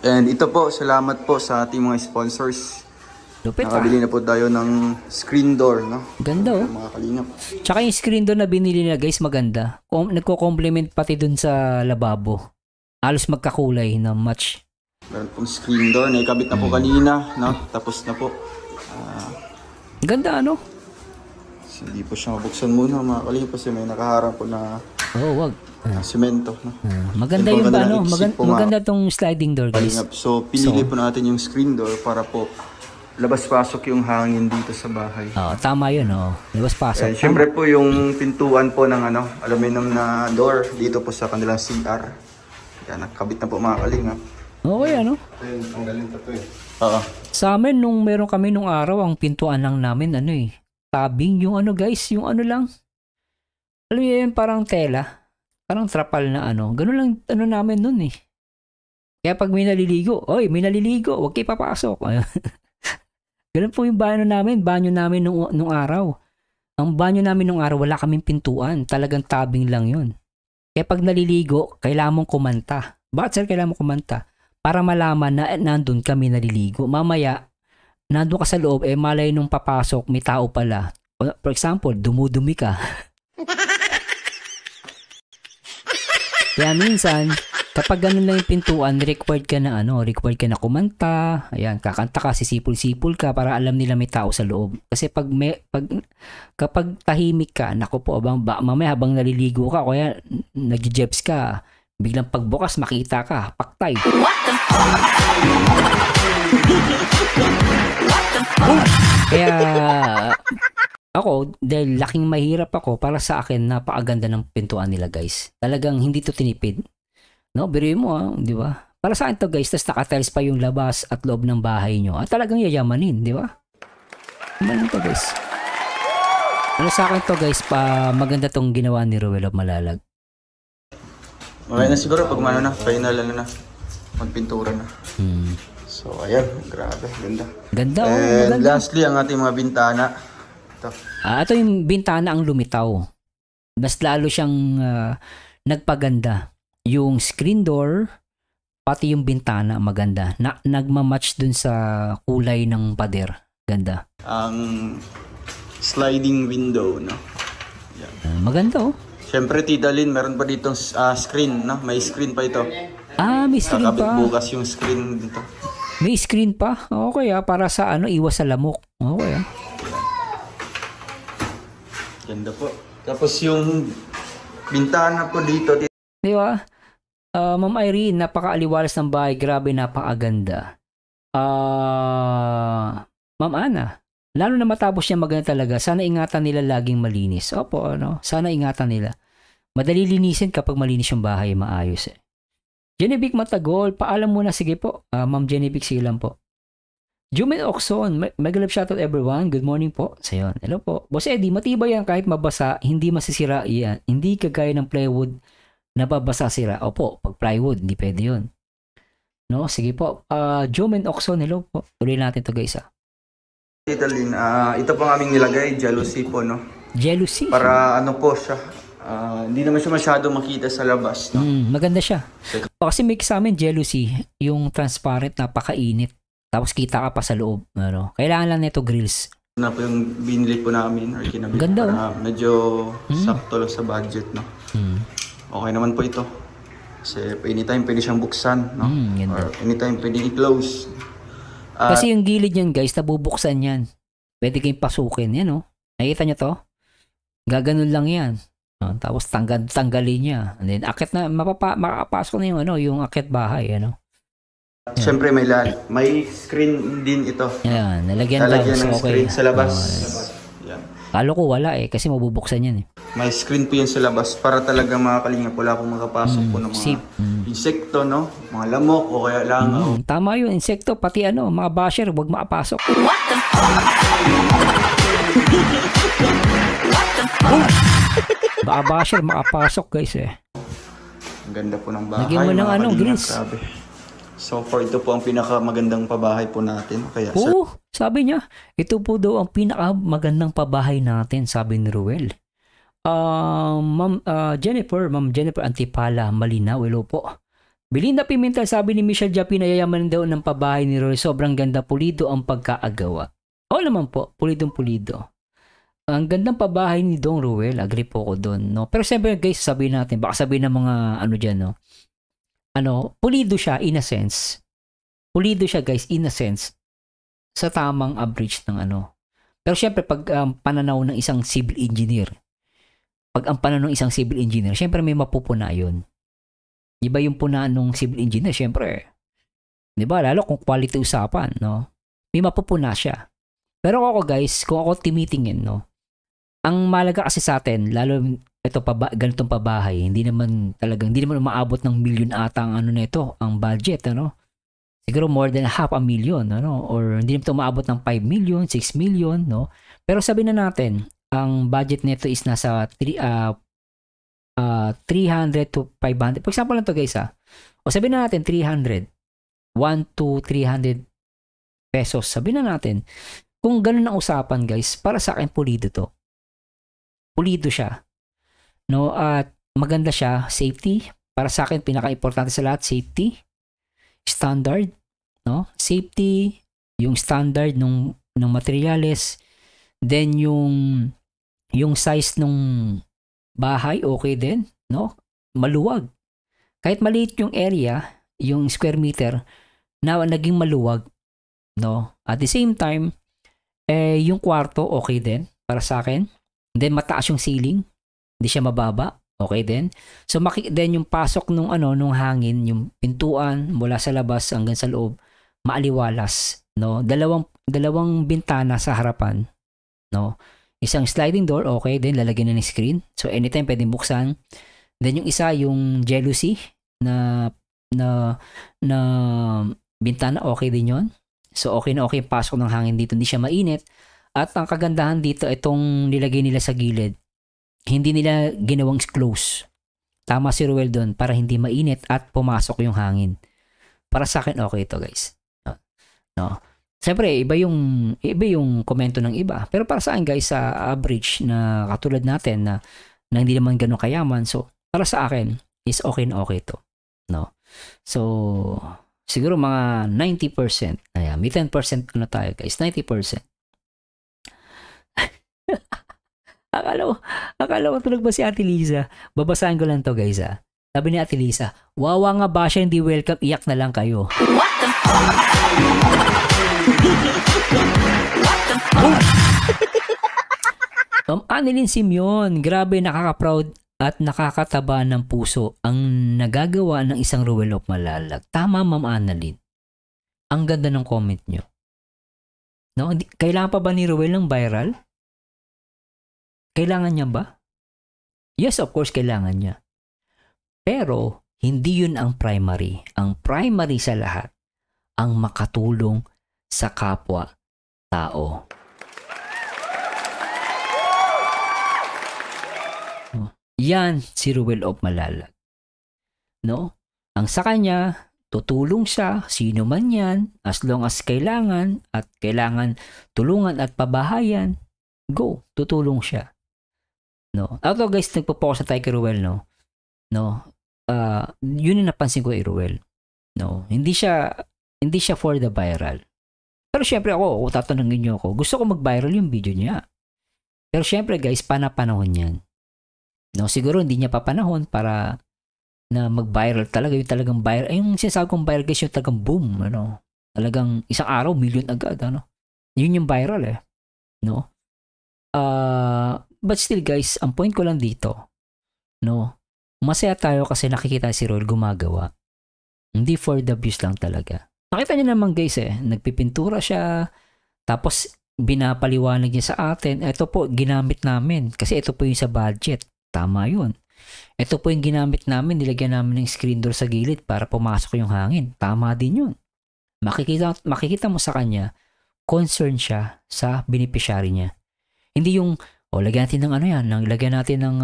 And ito po, salamat po sa ating mga sponsors. Lupit, Nakabili na po tayo ng screen door, no? Ganda, oh. Mga kalingap. Tsaka yung screen door na binili nila, guys, maganda. Nagko-complement pati dun sa lababo. Halos magkakulay na match. Meron pong screen door, naikabit na po kanina, no? Tapos na po. Ganda, ano? So, hindi po siya mabuksan muna, mga kalingap, kasi may nakaharap po na Wag. semento, no? Maganda Yan po, yung maganda ano, ng exit po, maganda tong sliding door, guys. Kalingap. So, pinili po natin yung screen door para po labas-pasok yung hangin dito sa bahay. Tama yun, labas pasok. Siyempre po yung pintuan po ng aluminum na door dito po sa kanilang CR. Yan, nakabit na po mga kalingap. Okay, ano? Ayun, ang galing pa to Oo. Sa amin, nung meron kami nung araw, ang pintuan lang namin, tabing, yung guys, yung lang. Alam niyo yun, parang tela. Parang trapal na Ganun lang, namin nun, Kaya pag may naliligo, may naliligo, huwag kayo papasok. Ganun po yung banyo namin nung araw. Ang banyo namin nung araw, wala kaming pintuan. Talagang tabing lang yun. Kaya pag naliligo, kailangan mong kumanta. Bakit sir kailangan mong kumanta? Para malaman na nandun kami naliligo. Mamaya, nandun ka sa loob, malay nung papasok, may tao pala. For example, dumudumi ka. Kaya minsan, kapag ganun lang yung pintuan, required ka na kumanta. Ayan, kakanta ka, sisipul-sipul ka para alam nila may tao sa loob. Kasi kapag tahimik ka, naku po, mamaya habang naliligo ka, kaya nag-jebs ka, biglang pagbukas, makita ka, paktay. What the fuck? Kaya, ako, dahil laking mahirap ako, para sa akin, napakaganda ng pintuan nila, guys. Talagang hindi to tinipid. No, biruin mo, di ba? Para sa akin to, guys, tas nakatiles pa yung labas at loob ng bahay nyo. At talagang yayamanin, di ba? Yayamanin to, guys. Para sa akin to, guys, maganda tong ginawa ni Ruel of Malalag. Okay na siguro pag final na. Magpintura na. So, ayan. Grabe. Ganda. Ganda, And maganda. lastly, ang ating mga bintana. Ito. Ito yung bintana ang lumitaw. Mas lalo siyang nagpaganda. Yung screen door, pati yung bintana, maganda. Nagmamatch dun sa kulay ng pader. Ganda. Ang sliding window, no? Yan. Maganda, Siyempre, Tita Lynn, meron pa ditong screen, no? May screen pa ito. May screen Kakabit pa. bukas yung screen dito. May screen pa? Okay, para sa iwas sa lamok. Okay, Ganda po. Tapos yung bintana po dito. Di ba? Ma'am Irene, napaka-aliwalas ng bahay. Grabe, napakaganda. Ma'am Ana, Lalo na matapos niya maganda talaga, sana ingatan nila laging malinis. Opo, sana ingatan nila. Madali linisin kapag malinis yung bahay, maayos eh. Genevieve Matagol, paalam muna, sige po. Ma'am Genevieve, sige lang po. Jumin Oxon, mag-love shoutout everyone. Good morning po. Sayon, hello po. Boss Eddie, matibay yan kahit mabasa, hindi masisira yan. Hindi kagaya ng plywood na babasa sira. Opo, pag plywood, hindi pwede yun. No, sige po. Jumin Oxon, hello po. Tuloy natin to guys Italin, ito pang aming nilagay, jealousy po, no? Jealousy? Para ano po siya, hindi naman siya masyado makita sa labas, no? Maganda siya. Kasi may sa amin jealousy, yung transparent, napakainit. Tapos kita ka pa sa loob. Kailangan lang nito grills. Na po yung binili po namin or kinabili. Ganda, para medyo sakto lang sa budget, no? Okay naman po ito. Kasi anytime pwede siyang buksan, no? Or anytime pwede i-close. Kasi yung gilid yan guys, nabubuksan yan. Pwede kayong pasukin. Yan nakita nyo to? Gaganon lang yan. Tapos tanggalin niya. And then akit na, makapasok na yung akit bahay. Siyempre may screen din ito. Yan, nalagyan ng okay. screen sa labas. Yan. Kalo ko wala kasi mabubuksan yan May screen po yan sa labas para talaga mga kalingap wala akong makapasok po ng mga insekto, no? Mga lamok o kaya langaw. Tama yun, insekto, pati mga basher, wag makapasok. Baka basher makapasok guys Ang ganda po ng bahay. Lagyan mo ng greens. Grabe. So far, ito po ang pinakamagandang pabahay po natin. Kaya, sabi niya, ito po daw ang pinakamagandang pabahay natin, sabi ni Ruel. Ma'am Jennifer Antipala, Malinaw, hello po. Belinda Pimentel, sabi ni Michelle Japin, nayayaman daw ng pabahay ni Ruel. Sobrang ganda, pulido ang pagkaagawa. Naman po, pulidong-pulido. Ang gandang pabahay ni Dong Ruel, agree po ko doon. No? Pero siyempre guys, sabihin natin, baka sabihin ng mga dyan, pulido siya in a sense. Pulido siya guys in a sense sa tamang average ng Pero syempre pag pananaw ng isang civil engineer, syempre may mapupuna yun. Iba yung punaan ng civil engineer, syempre. 'Di ba? Lalo kung quality usapan, no? May mapupuna siya. Pero ako guys, kung ako timitingin, ang malaga kasi sa atin, lalo ito ganitong pabahay, hindi naman umaabot ng milyon ata ang ang budget, Siguro more than $500,000, or hindi naman ito umaabot ng 5 million, 6 million, Pero sabihin na natin, ang budget nito is nasa 300 to 500. For example lang to guys, O sabihin na natin 300, 1 to 300 pesos. Sabihin na natin, kung ganun ang usapan guys, para sa akin pulido to. Pulido siya. At maganda siya, safety. Para sa akin, pinaka-importante sa lahat, safety. Standard, Safety, yung standard ng materials. Then yung size ng bahay, okay din, Maluwag. Kahit maliit yung area, yung square meter, naging maluwag, At the same time, yung kwarto, okay din, para sa akin. Then mataas yung ceiling, hindi siya mababa, okay din. So then yung pasok nung hangin, yung pintuan mula sa labas hanggang sa loob, maaliwalas, Dalawang bintana sa harapan, Isang sliding door, okay din, lalagyan na ng screen. So anytime pwedeng buksan. Then yung isa, yung jealousy na bintana, okay din 'yon. So okay na okay yung pasok ng hangin dito, hindi siya mainit. At ang kagandahan dito, itong nilagay nila sa gilid, hindi nila ginawang close. Tama si Ruel doon para hindi mainit at pumasok yung hangin. Para sa akin, okay ito guys. Siyempre, iba yung komento ng iba. Pero para sa akin guys, sa average na katulad natin na hindi naman ganun kayaman, so para sa akin, is okay na okay ito. So, siguro mga 90%. Ayan, may 10% tayo guys, 90%. Akala ko tulog ba si Ate Liza? Babasahin ko lang to guys Sabi ni Ate Liza, wawa nga ba siya hindi welcome, iyak na lang kayo. What the fuck? Annelyn Simeon, grabe, nakaka-proud at nakakataba ng puso ang nagagawa ng isang Ruel of Malalag. Tama Ma'am Annelyn. Ang ganda ng comment nyo. No, kailangan pa ba ni Ruel ng viral? Kailangan niya ba? Yes, of course, kailangan niya. Pero, hindi yun ang primary. Ang primary sa lahat, ang makatulong sa kapwa-tao. Yan si Ruel of Malalag. No? Ang sa kanya, tutulong siya, sino man yan, as long as kailangan at kailangan tulungan at pabahayan, go, tutulong siya. No? Although guys, nagpo-focus na tayo kay Ruel, no? No? Yun yung napansin ko kay Ruel. No? Hindi siya for the viral. Pero syempre ako tatanungin niyo ako, gusto ko mag-viral yung video niya. Pero syempre guys, panahon yan. No, siguro hindi niya pa panahon para na mag-viral talaga, yung talagang viral. Ay, yung sinasabi kong viral guys, yung talagang boom, ano. Talagang isang araw, million agad, ano. Yun yung viral no. But still guys, ang point ko lang dito, no, masaya tayo kasi nakikita si Ruel gumagawa. Hindi for the views lang talaga. Nakita niyo naman guys nagpipintura siya, tapos binapaliwanag niya sa atin, ito po, ginamit namin, kasi ito po yung sa budget. Tama yun. Ito po yung ginamit namin, nilagyan namin ng screen door sa gilid para pumasok yung hangin. Tama din yun. Makikita mo sa kanya, concern siya sa beneficiary niya. Hindi yung, lagyan natin ng ano yan, lagyan natin ng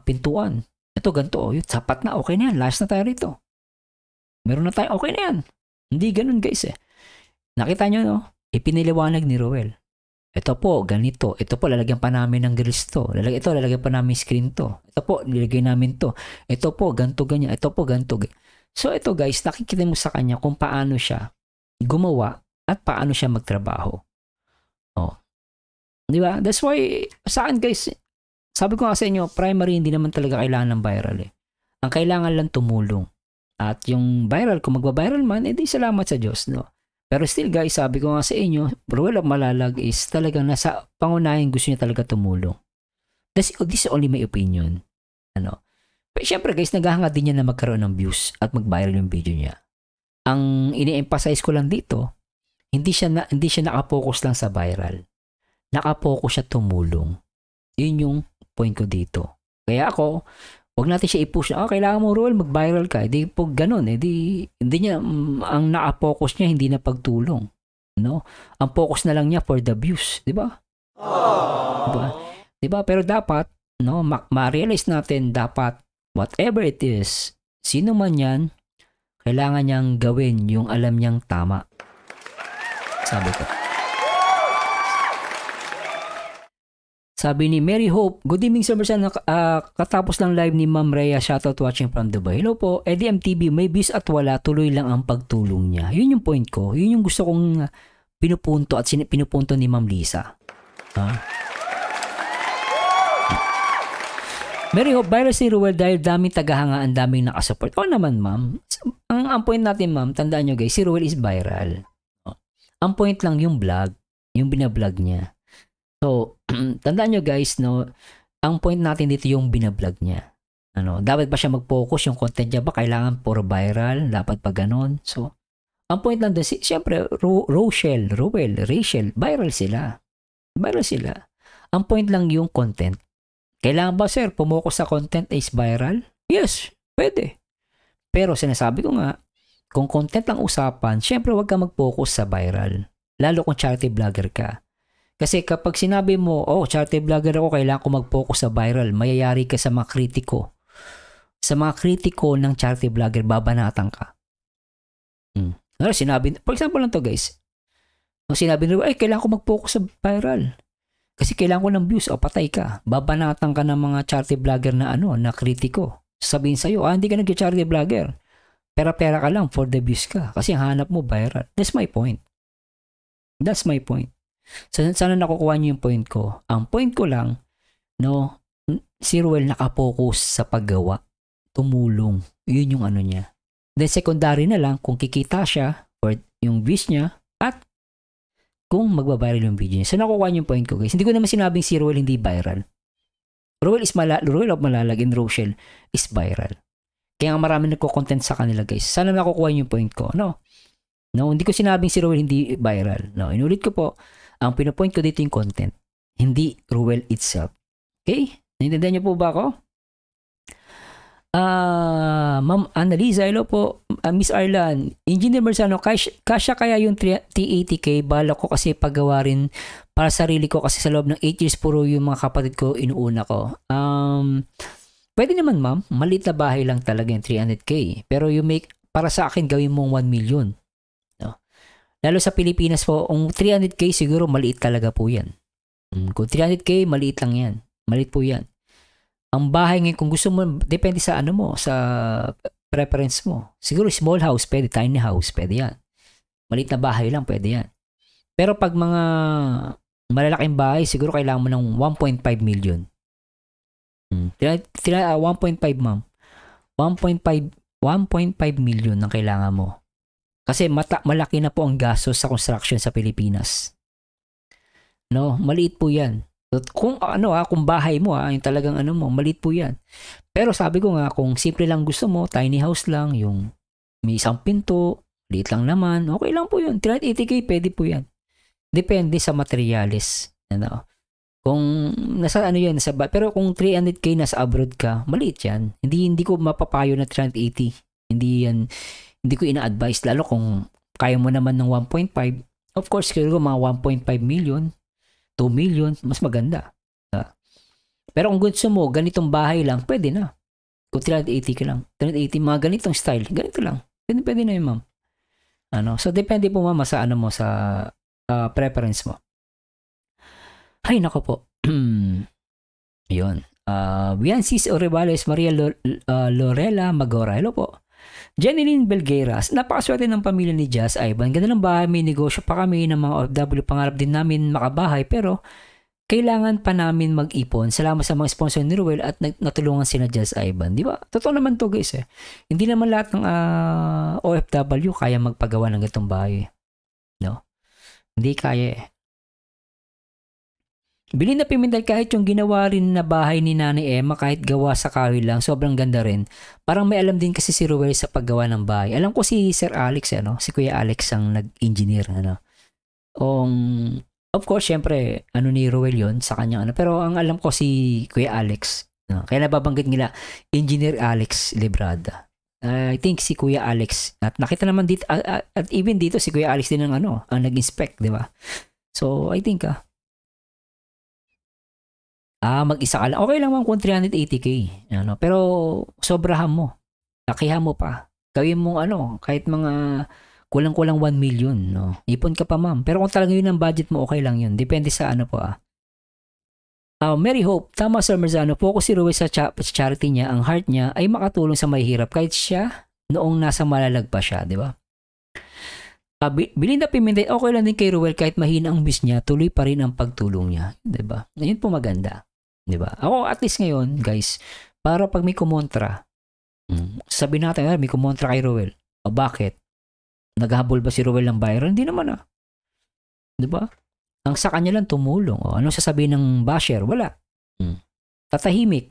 pintuan. Ito, ganito, yun, sapat na, okay na yan, last na tayo rito. Meron na tayo, okay na yan. Hindi ganun guys Nakita nyo, no? Ipiniliwanag ni Ruel. Ito po, ganito. Ito po, lalagyan pa namin ng grills to. Lalagyan pa namin screen to. Ito po, nilagay namin to. Ito po, ganito, ganyan. Ito po, ganito. So, ito guys, nakikita mo sa kanya kung paano siya gumawa at paano siya magtrabaho. Di ba? That's why, saan guys, sabi ko nga sa inyo, primary hindi naman talaga kailangan ng viral Ang kailangan lang tumulong. At yung viral, kung magba-viral man, edi salamat sa Diyos, no? Pero still guys, sabi ko nga sa inyo, Ruel of Malalag is talagang nasa pangunahin, gusto niya talaga tumulong. This is only my opinion. Pero syempre guys, naghahangad din niya na magkaroon ng views at mag-viral yung video niya. Ang ini-emphasize ko lang dito, hindi siya nakapokus lang sa viral. Nakapokus siya tumulong. Yun yung point ko dito. Kaya ako, wag natin siya i-push na, kailangan mo Ruel, mag-viral ka. Hindi po ganun. Hindi niya, ang naka-focus niya, hindi na pagtulong. No? Ang focus na lang niya for the views. Di ba? Di ba? Pero dapat, no, ma-realize natin, dapat, whatever it is, sino man yan, kailangan niyang gawin yung alam niyang tama. Sabi ko. Sabi ni Mary Hope, good evening sir, katapos lang live ni Ma'am Rhea, shoutout watching from Dubai. Hello po, EDMTV, may views at wala, tuloy lang ang pagtulong niya. Yun yung point ko, yun yung gusto kong pinupunto at pinupunto ni Ma'am Lisa. Mary Hope, viral si Ruel dahil daming tagahanga, ang daming nakasupport. Naman ma'am, ang point natin ma'am, tandaan nyo guys, si Ruel is viral. Ang point lang yung vlog, yung binablog niya. So, tandaan nyo guys, no, ang point natin dito yung binablog niya. Dapat ba siya mag-focus yung content niya ba? Kailangan puro viral? Dapat pa ganon? So, ang point lang doon, siyempre, Ruel, Rachel, viral sila. Viral sila. Ang point lang yung content. Kailangan ba sir, pumokus sa content is viral? Yes, pwede. Pero sinasabi ko nga, kung content lang usapan, siyempre wag ka mag-focus sa viral. Lalo kung charity vlogger ka. Kasi kapag sinabi mo, charity vlogger ako, kailangan ko mag-focus sa viral, mayayari ka sa mga kritiko. Sa mga kritiko ng charity vlogger, babanatan ka. Sinabi, for example lang to guys, sinabi nila, kailangan ko mag-focus sa viral. Kasi kailangan ko ng views, patay ka. Babanatan ka ng mga charity vlogger na na kritiko. Sabihin sa'yo, hindi ka nag-charity vlogger. Pera-pera ka lang, for the views ka. Kasi ang hanap mo, viral. That's my point. That's my point. So, sana nakukuha niyo yung point ko. Ang point ko lang, si Ruel nakapokus sa paggawa. Tumulong. Yun yung niya. Then secondary na lang, kung kikita siya, or yung views niya, at kung magbabiral yung video niya. So, nakukuha niyo yung point ko guys. Hindi ko naman sinabing si Ruel hindi viral. Ruel of Malalag and Rochelle is viral. Kaya nga marami nagko-content sa kanila guys. Sana nakukuha niyo yung point ko. No, hindi ko sinabing si Ruel hindi viral. No, inulit ko po. Ang pinopoint ko dito yung content, hindi Ruel itself. Okay? Naintindihan niyo po ba ako? Ma'am Annalisa, hello po. Miss Arlan, Engineer Marzano, kasya kaya yung T80K? Bala ko kasi paggawa rin para sarili ko kasi sa loob ng 8 years puro yung mga kapatid ko inuuna ko. Pwede naman ma'am, maliit na bahay lang talaga yung 300K. Pero you make, para sa akin gawin mong 1 million. No? Lalo sa Pilipinas po, kung 300K siguro maliit talaga po yan. Kung 300K, maliit lang yan. Maliit po yan. Ang bahay ngayon, kung gusto mo, depende sa ano mo, sa preference mo. Siguro small house, pwede. Tiny house, pwede yan. Maliit na bahay lang, pwede yan. Pero pag mga malalaking bahay, siguro kailangan mo ng 1.5 million. 1.5 ma'am. 1.5 million ang kailangan mo. Kasi malaki na po ang gastos sa construction sa Pilipinas. No, maliit po 'yan. Kung kung bahay mo yung talagang mo, maliit po 'yan. Pero sabi ko nga, kung simple lang gusto mo, tiny house lang, yung may isang pinto, liit lang naman, okay lang po 'yun. 380K pwede po 'yan. Depende sa materials. Kung nasa yan, pero kung 300K nasa abroad ka, maliit yan. Hindi ko mapapayo na 380. Hindi ko ina-advise, lalo kung kaya mo naman ng 1.5. Of course, siguro mga 1.5 million, 2 million, mas maganda. Pero kung gusto mo, ganitong bahay lang, pwede na. Kung 380 ka lang. 380, mga ganitong style, ganito lang. Pwede na yun, ma'am. So, depende po, ma'am, sa sa preference mo. Ay, nako po. Yun. Biancis Orevales, Maria Lorela Magora. Hello po. Jeneline Belgueras. Napakaswerte ng pamilya ni Jazz Ivan. Ganda ng bahay, may negosyo pa kami ng mga OFW. Pangarap din namin makabahay, pero kailangan pa namin mag-ipon. Salamat sa mga sponsor ni Ruel at natulungan sina Jazz Ivan. Di ba? Totoo naman to, guys. Hindi naman lahat ng OFW kaya magpagawa ng ganitong bahay. No? Hindi kaya Bilhin na Pimentel, kahit yung ginawa rin na bahay ni Nanay Emma, kahit gawa sa kahoy lang, sobrang ganda rin. Parang may alam din kasi si Ruel sa paggawa ng bahay. Alam ko si Sir Alex, si Kuya Alex ang nag-engineer. Of course, syempre, ni Ruel yon sa kanyang pero ang alam ko si Kuya Alex. Kaya nababanggit nila, Engineer Alex Librada. I think si Kuya Alex. At nakita naman dito, at even dito, si Kuya Alex din ang nag-inspect, di ba? So, I think, mag-isa ka lang. Okay lang kung 380K. Pero sobrahan mo. Lakihan mo pa. Gawin mo kahit mga kulang-kulang 1 million. Ipon ka pa, ma'am. Pero kung talaga yun ang budget mo, okay lang yun. Depende sa po. Mary Hope, tama Sir Marzano. Focus si Ruel sa charity niya. Ang heart niya ay makatulong sa mahihirap kahit siya noong nasa malalag pa siya. Di ba? Belinda Pimentel, okay lang din kay Ruel kahit mahina ang bis niya, tuloy pa rin ang pagtulong niya. Di ba? Yun po maganda. Diba? Ako at least ngayon, guys, para pag may kumontra, sabi natin, may kumontra kay Ruel. Bakit? Naghahabol ba si Ruel ng bayaran? Hindi naman Diba? Ang sa kanya lang tumulong. Ano sasabihin ng basher? Wala. Tatahimik.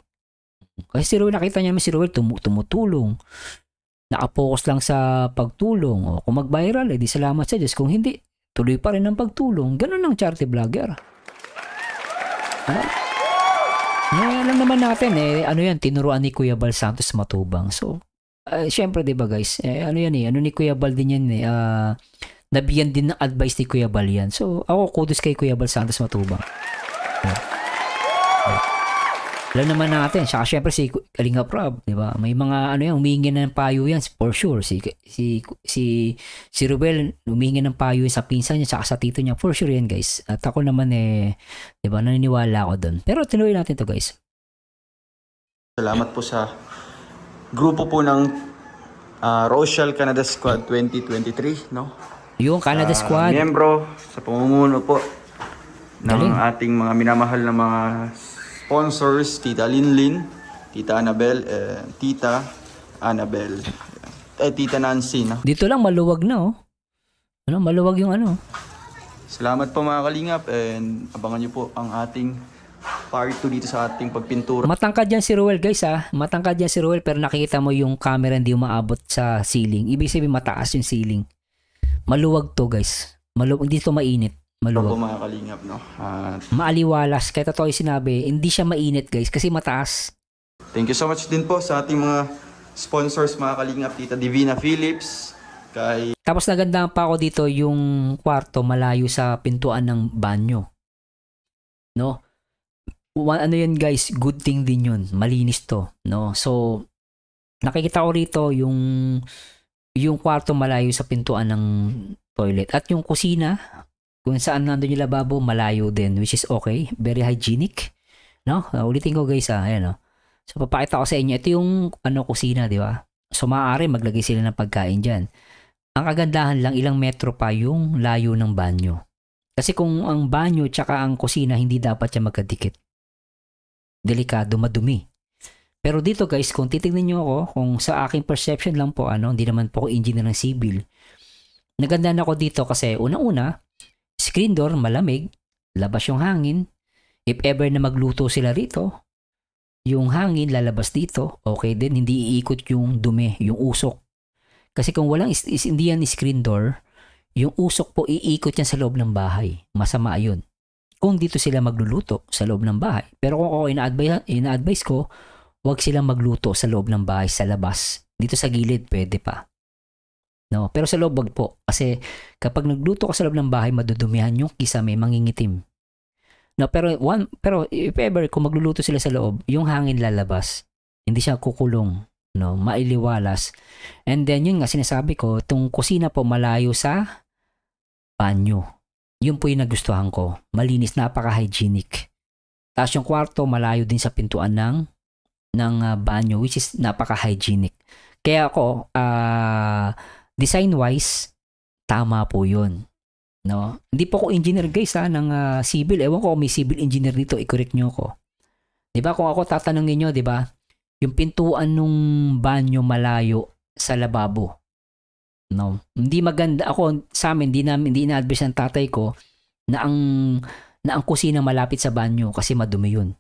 Kasi si Ruel, nakita niya si Ruel tumutulong. Nakapokus lang sa pagtulong. Kung mag-viral, di salamat sa Diyos. Kung hindi, tuloy pa rin ang pagtulong. Ganun ang charity vlogger. Alam naman natin yan, tinuruan ni Kuya Bal Santos Matubang. So, syempre 'di ba guys? Ni Kuya Bal din yan nabigyan din ng advice ni Kuya Bal yan. So, ako kudos kay Kuya Bal Santos Matubang. Alam naman natin, saka syempre si Kalinga Prab, 'di ba? May mga humihingi na ng payo yan for sure. Si Ruel humihingi ng payo sa pinsan niya saka sa tito niya, for sure yan, guys. At ako naman 'di ba, naniniwala ako doon. Pero tinuloy natin 'to, guys. Salamat po sa grupo po ng Rochelle Canada Squad 2023, no? Yung Canada Squad. Miyembro sa pamumuno po ng ating mga minamahal na mga sponsors, Tita Linlin, Tita Annabel, Tita Annabel, Tita Nancy, no? Dito lang maluwag na, maluwag yung Salamat po mga kalingap, and abangan niyo po ang ating part 2 dito sa ating pagpintura. Matangkad yan si Ruel, guys, matangkad yan si Ruel, pero nakikita mo yung camera hindi umaabot sa ceiling. Ibig sabihin mataas yung ceiling. Maluwag to, guys. Maluwag, dito mainit. Opo Maluwag. mga kalingap, no? Maaliwalas. Kaya totoo yung sinabi, hindi siya mainit guys kasi mataas. Thank you so much din po sa ating mga sponsors mga kalingap, Tita Divina Philips, kay Tapos nagandahan pa ako dito yung kwarto malayo sa pintuan ng banyo. No? Ano yun guys, good thing din yun. Malinis to. No? So, nakikita ko rito yung kwarto malayo sa pintuan ng toilet. At yung kusina, kung saan nandun yung lababo, malayo din, which is okay. Very hygienic. No? Ulitin ko guys, ayan, no? So, papakita ko sa inyo. Ito yung kusina, di ba? So, maaari maglagay sila ng pagkain dyan. Ang kagandahan lang, ilang metro pa yung layo ng banyo. Kasi kung ang banyo tsaka ang kusina, hindi dapat siya magkadikit. Delikado, madumi. Pero dito guys, kung titignan nyo ako, kung sa aking perception lang po, hindi naman po ako engineer ng civil, nagandaan ako dito kasi unang-una, screen door, malamig, labas yung hangin. If ever na magluto sila rito, yung hangin lalabas dito, okay din, hindi iikot yung dumi, yung usok. Kasi kung walang hindi yan screen door, yung usok po iikot yan sa loob ng bahay. Masama yun. Kung dito sila magluluto sa loob ng bahay. Pero kung ako ina-advise ko, huwag silang magluto sa loob ng bahay, sa labas. Dito sa gilid, pwede pa. No? Pero sa loob, wag po. Kasi kapag nagluto ka sa loob ng bahay, madudumihan yung kisame, mangingitim. No, pero if ever, kung magluluto sila sa loob, yung hangin lalabas. Hindi siya kukulong. No, mailiwalas. And then yun nga sinasabi ko, itong kusina po malayo sa banyo. Yun po yung nagustuhan ko. Malinis, napaka-hygienic. Tapos yung kwarto malayo din sa pintuan ng banyo, which is napaka-hygienic. Kaya ako, design-wise, tama po yun. No? Hindi po ako engineer guys ng civil. Ewan ko kung may civil engineer dito, i-correct nyo ko. Diba kung ako tatanungin nyo, diba, yung pintuan nung banyo malayo sa lababo. No. Hindi maganda ako sa amin, hindi na-advise ng tatay ko na ang kusina malapit sa banyo kasi madumi yun.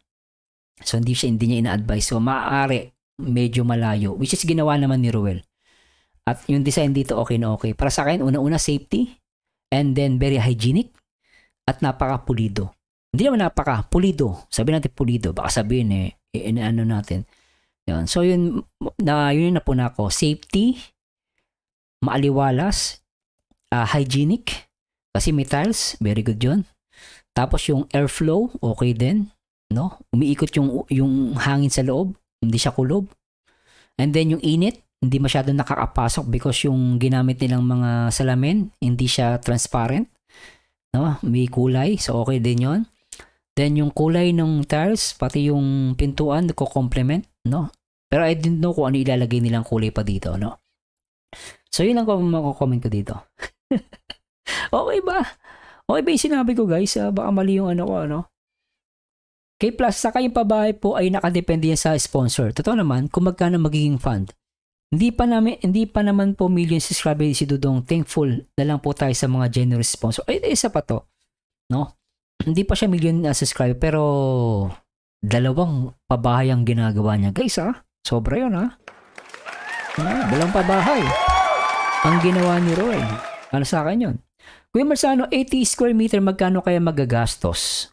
So hindi niya ina-advise. So maaari medyo malayo, which is ginawa naman ni Ruel. At yung design dito okay na okay. Para sa akin, una-una safety, and then very hygienic at napaka-pulido. Hindi naman napaka-pulido. Sabihin natin pulido, baka sabihin ano natin. Yan. So yun na po na ako. Safety, maaliwalas, hygienic, kasi may tiles, very good yun. Tapos yung airflow, okay din. No? Umiikot yung hangin sa loob, hindi siya kulob. And then yung init, hindi masyadong nakakapasok because yung ginamit nilang mga salamin, hindi siya transparent. No? May kulay, so okay din yun. Then yung kulay ng tiles, pati yung pintuan, nagko-complement, no? Pero I didn't know kung ano ilalagay nilang kulay pa dito, no? So yun lang ko mako-comment ko dito. Okay ba? Okay ba yung sinabi ko guys? Baka mali yung ano. K Plus, saka yung pabahay po ay nakadepende yan sa sponsor. Totoo naman, kung magkano magiging fund. Hindi pa naman po million subscribers si Dudong. Thankful na lang po tayo sa mga generous sponsor. Ay, isa pa to. No? Hindi pa siya million subscriber pero 2 pabahay ang ginagawa niya. Guys sobra yun 2 pabahay ang ginawa ni Roy. Ano sa akin yun? Kuya Marsano, 80 square meter magkano kaya magagastos?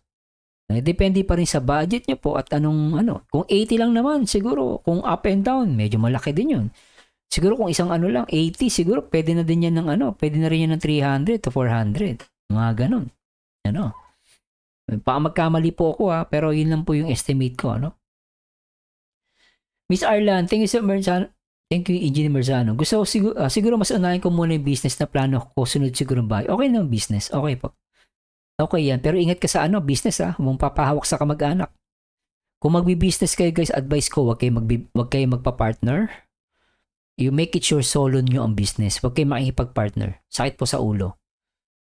Depende pa rin sa budget niyo po at kung 80 lang naman siguro, kung up and down medyo malaki din yun. Siguro kung isang lang 80 siguro pwede na din yan pwede na rin yan ng 300 to 400 mga ganun. Baka magkamali po ako pero yun lang po yung estimate ko Miss Arlan, thank you so much. Thank you Engineer Marzano. Gusto ko siguro mas unahin ko muna yung business na plano ko, sunod siguro bahay. Okay na yung business, okay po. Okay yan, pero ingat ka sa business huwag papahawak sa kamag-anak. Kung magbi-business kayo guys, advice ko, wag kayo magpa-partner. You make it sure solo nyo ang business. Wag kayo makikipag-partner. Sakit po sa ulo.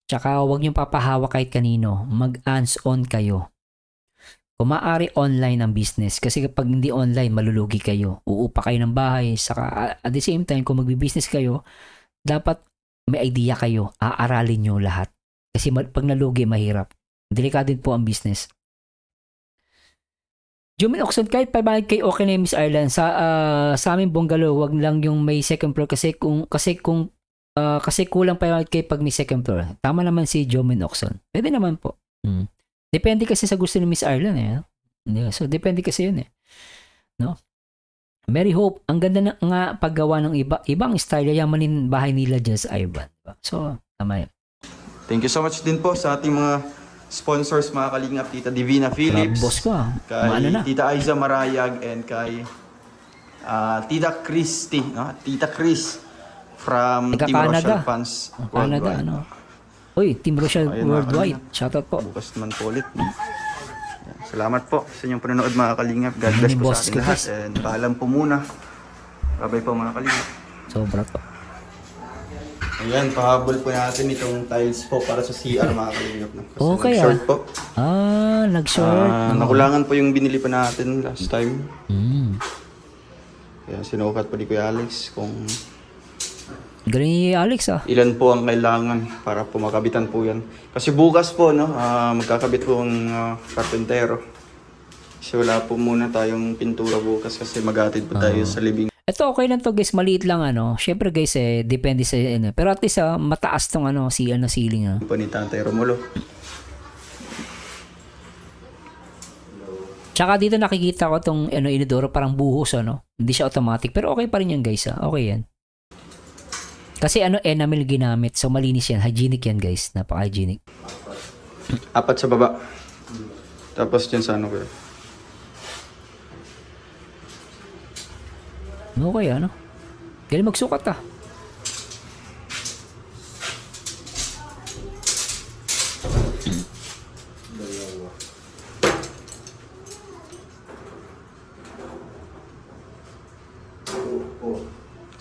Tsaka huwag nyo papahawak kahit kanino. Mag-hands-on kayo. Kung maaari online ang business. Kasi kapag hindi online, malulugi kayo. Uupa kayo ng bahay. Saka at the same time, kung magbi-business kayo, dapat may idea kayo. Aaralin nyo lahat. Kasi pag nalugi, mahirap. Delikado din po ang business. Jumin Oxon, kahit pabalik kay okay na Miss Ireland, sa aming bungalow, wag lang yung may second floor kasi kung Kasi kulang pa yun kay pag may second floor. Tama naman si Jomin Oxon. Pwede naman po. Depende kasi sa gusto ni Miss Arlan eh. So, depende kasi yun eh. No? Mary Hope, ang ganda na nga paggawa ng ibang style, yamanin bahay nila dyan sa Ivan. Diba? So, tama yun. Thank you so much din po sa ating mga sponsors, mga kalingap, Tita Divina Phillips, Boss ko kay Maano na? Tita Aiza Marayag, and kay Tita Christy, no? Tita Chris from Taga Team Canada. Rochelle Fans Canada, Worldwide. ano? Uy, Team Rochelle Ayun, Worldwide. mga Shoutout po. Bukas naman po ulit. Yan. Salamat po sa inyong panonood, mga kalingap. God bless Ni po Boss sa ating ko, lahat. Chris. And paalam po muna. Bye-bye po, mga kalingap. Sobra po. Ayan, pahabol po natin itong tiles po para sa CR, mga kalingap. No? Kasi Okay, nag-short po. Nag-short. Nakulangan po yung binili pa natin last time. Kaya sinukat pa ni Kuya Alex kung Galing ni Alex ilan po ang kailangan para po makabitan po yan. Kasi bukas po, no, magkakabit po ang karpentero. Kasi wala po muna tayong pintura bukas kasi maghatid po tayo sa libing. Ito okay lang to guys, maliit lang ano. Syempre guys depende sa ano. Pero at least mataas tong ceiling Po ni Tatay Romulo. Tsaka dito nakikita ko tong inodoro parang buhos Hindi siya automatic pero okay pa rin yan guys Okay yan. Kasi enamel ginamit so malinis yan. Hygienic yan guys. Napaka-hygienic. 4 sa baba. Tapos dyan sa ko. Okay Galing magsukat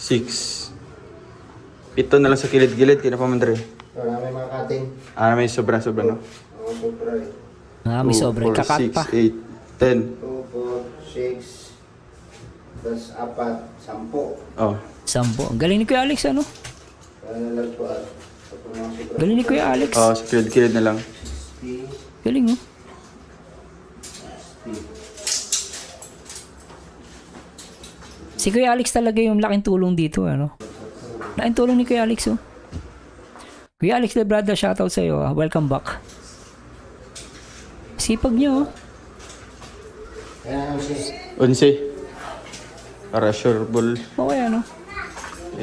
6. 7 na lang sa kilid-gilid. Kaya na pa mandre. Wala may mga cutting. May sobra-sobra, no? Oo, sobra eh. May sobra. Kakat pa. 6, 8, 10. 2, 4, 6, plus 4, 10. Oh. 10. Ang galing ni Kuya Alex Kaya nalagpuan. Sa mga sobra. Galing ni Kuya Alex. Sa kilid-kilid na lang. 60, Galing 60. Si Kuya Alex talaga yung laking tulong dito Laking tulong ni Kuya Alex Kuya Alex Lebrada, shoutout sa iyo. Welcome back. Sipag niyo Kaya 11. Para sureball. Okay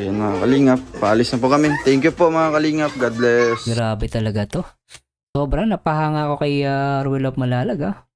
Ayan, mga kalingap. Paalis na po kami. Thank you po, mga kalingap. God bless. Grabe talaga to. Sobra napahanga ako kay Ruel of Malalag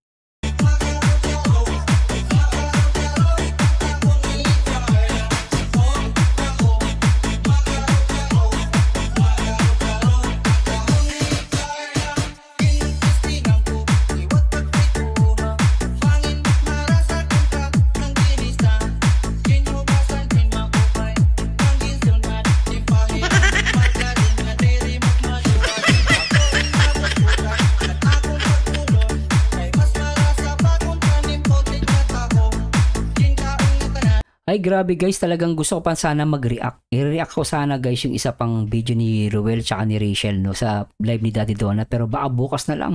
Ay grabe guys, talagang gusto ko pa sana mag-react. I-react ko sana guys yung isa pang video ni Ruel tsaka ni Rachel sa live ni Daddy Donut pero baka bukas na lang.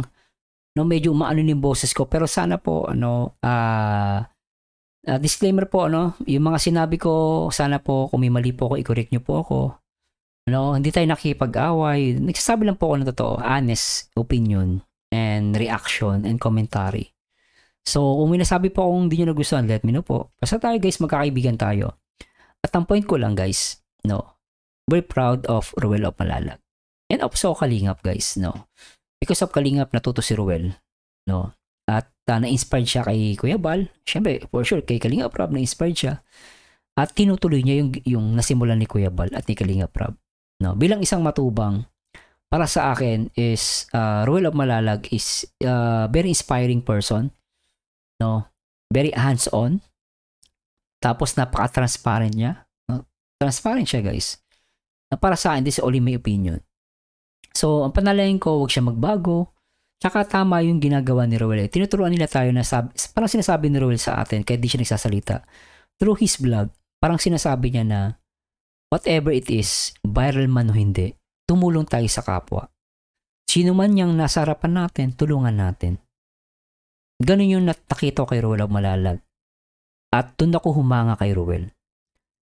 Medyo umaano yung boses ko pero sana po disclaimer po yung mga sinabi ko sana po kung may mali po ako i-correct niyo po ako. Hindi tayo nakikipag-away. Nagsasabi lang po ako ng totoo, honest opinion and reaction and commentary. So, kung may nasabi po akong hindi nyo nagustuhan, let me know po. Basta tayo guys, magkakaibigan tayo. At ang point ko lang guys, we're proud of Ruel of Malalag. And also Kalingap guys, Because of Kalingap, natuto si Ruel, At na-inspired siya kay Kuya Bal. Siyempre, for sure, kay Kalingap Rob, na-inspired siya. At tinutuloy niya yung nasimulan ni Kuya Bal at ni Kalingap Rob. Bilang isang matubang, para sa akin is, Ruel of Malalag is a very inspiring person. Very hands-on. Tapos napaka-transparent niya. Transparent siya guys. Para sa akin, this is only my opinion. So, ang panalangin ko, huwag siya magbago. Tsaka tama yung ginagawa ni Ruel. Tinuturuan nila tayo na parang sinasabi ni Ruel sa atin, kahit di siya nagsasalita. Through his vlog, parang sinasabi niya na, whatever it is, viral man o hindi, tumulong tayo sa kapwa. Sino man yung nasa harapan natin, tulungan natin. Ganun yung nakita ko kay Ruel of Malalag. At doon ako humanga kay Ruel.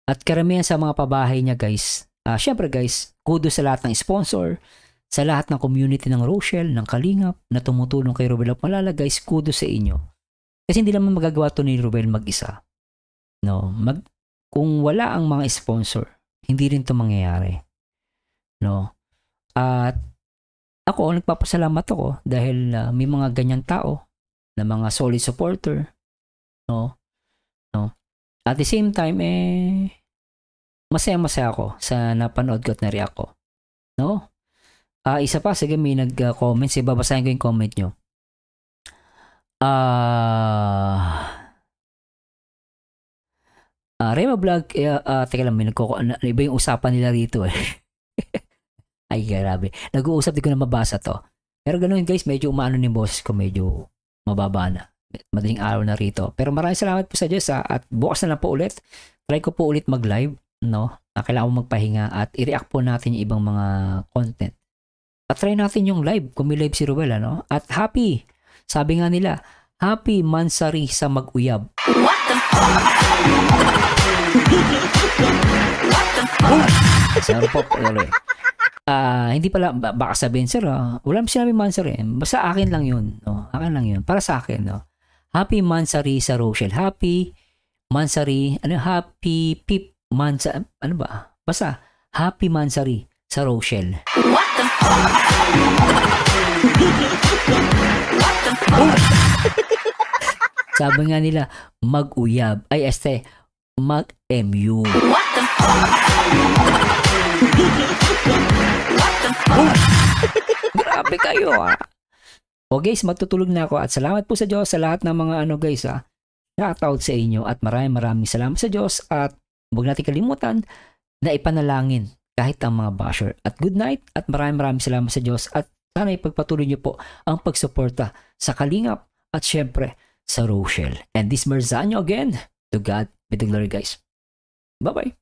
At karamihan sa mga pabahay niya guys, Syempre guys, kudos sa lahat ng sponsor, sa lahat ng community ng Rochelle, ng Kalingap, na tumutulong kay Ruel of Malala. Guys, kudos sa inyo. Kasi hindi naman magagawa to ni Ruel mag-isa. No, kung wala ang mga sponsor, hindi rin to mangyayari. No? At ako, nagpapasalamat ako dahil may mga ganyan tao na mga solid supporter. No? At the same time, masaya-masaya ako sa napanood ko at na-react ko. No? Isa pa, sige, may nag-comment. Babasahin ko yung comment nyo. Rema Vlog, teka lang, iba yung usapan nila rito eh. Ay, grabe. Nag-uusap, di ko na mabasa to. Pero ganun guys, medyo umaano ni boses ko, medyo mababa na. Madaling araw na rito. Pero maraming salamat po sa Diyos at bukas na lang po ulit. Try ko po ulit mag-live, no? Kailangan ko magpahinga at i-react po natin yung ibang mga content. At try natin yung live, kung may live si Ruel, ano? At happy, sabi nga nila, happy Mansari sa mag-uyab. What the fuck? Sir Pop, hindi pala, baka sabihin, sir, wala naman sinabi Mansari. Basta akin lang yun, no? Akin lang yun, para sa akin, no? Happy Mansari sa Rochelle. Happy Mansari, happy Pip Mansari, ano ba? Basta, happy Mansari sa Rochelle. What the fuck? What the fuck? Sabi nga nila, mag-uyab. Ay, mag-MU. What the fuck? What the fuck? Grabe kayo, O guys, matutulog na ako at salamat po sa Diyos sa lahat ng mga guys, shoutout sa inyo at maraming salamat sa Diyos at huwag natin kalimutan na ipanalangin kahit ang mga basher. At good night at maraming salamat sa Diyos at sana ipagpatuloy niyo po ang pagsuporta sa Kalingap at syempre sa Rochelle. And this Marzano again, to God be the glory guys. Bye-bye.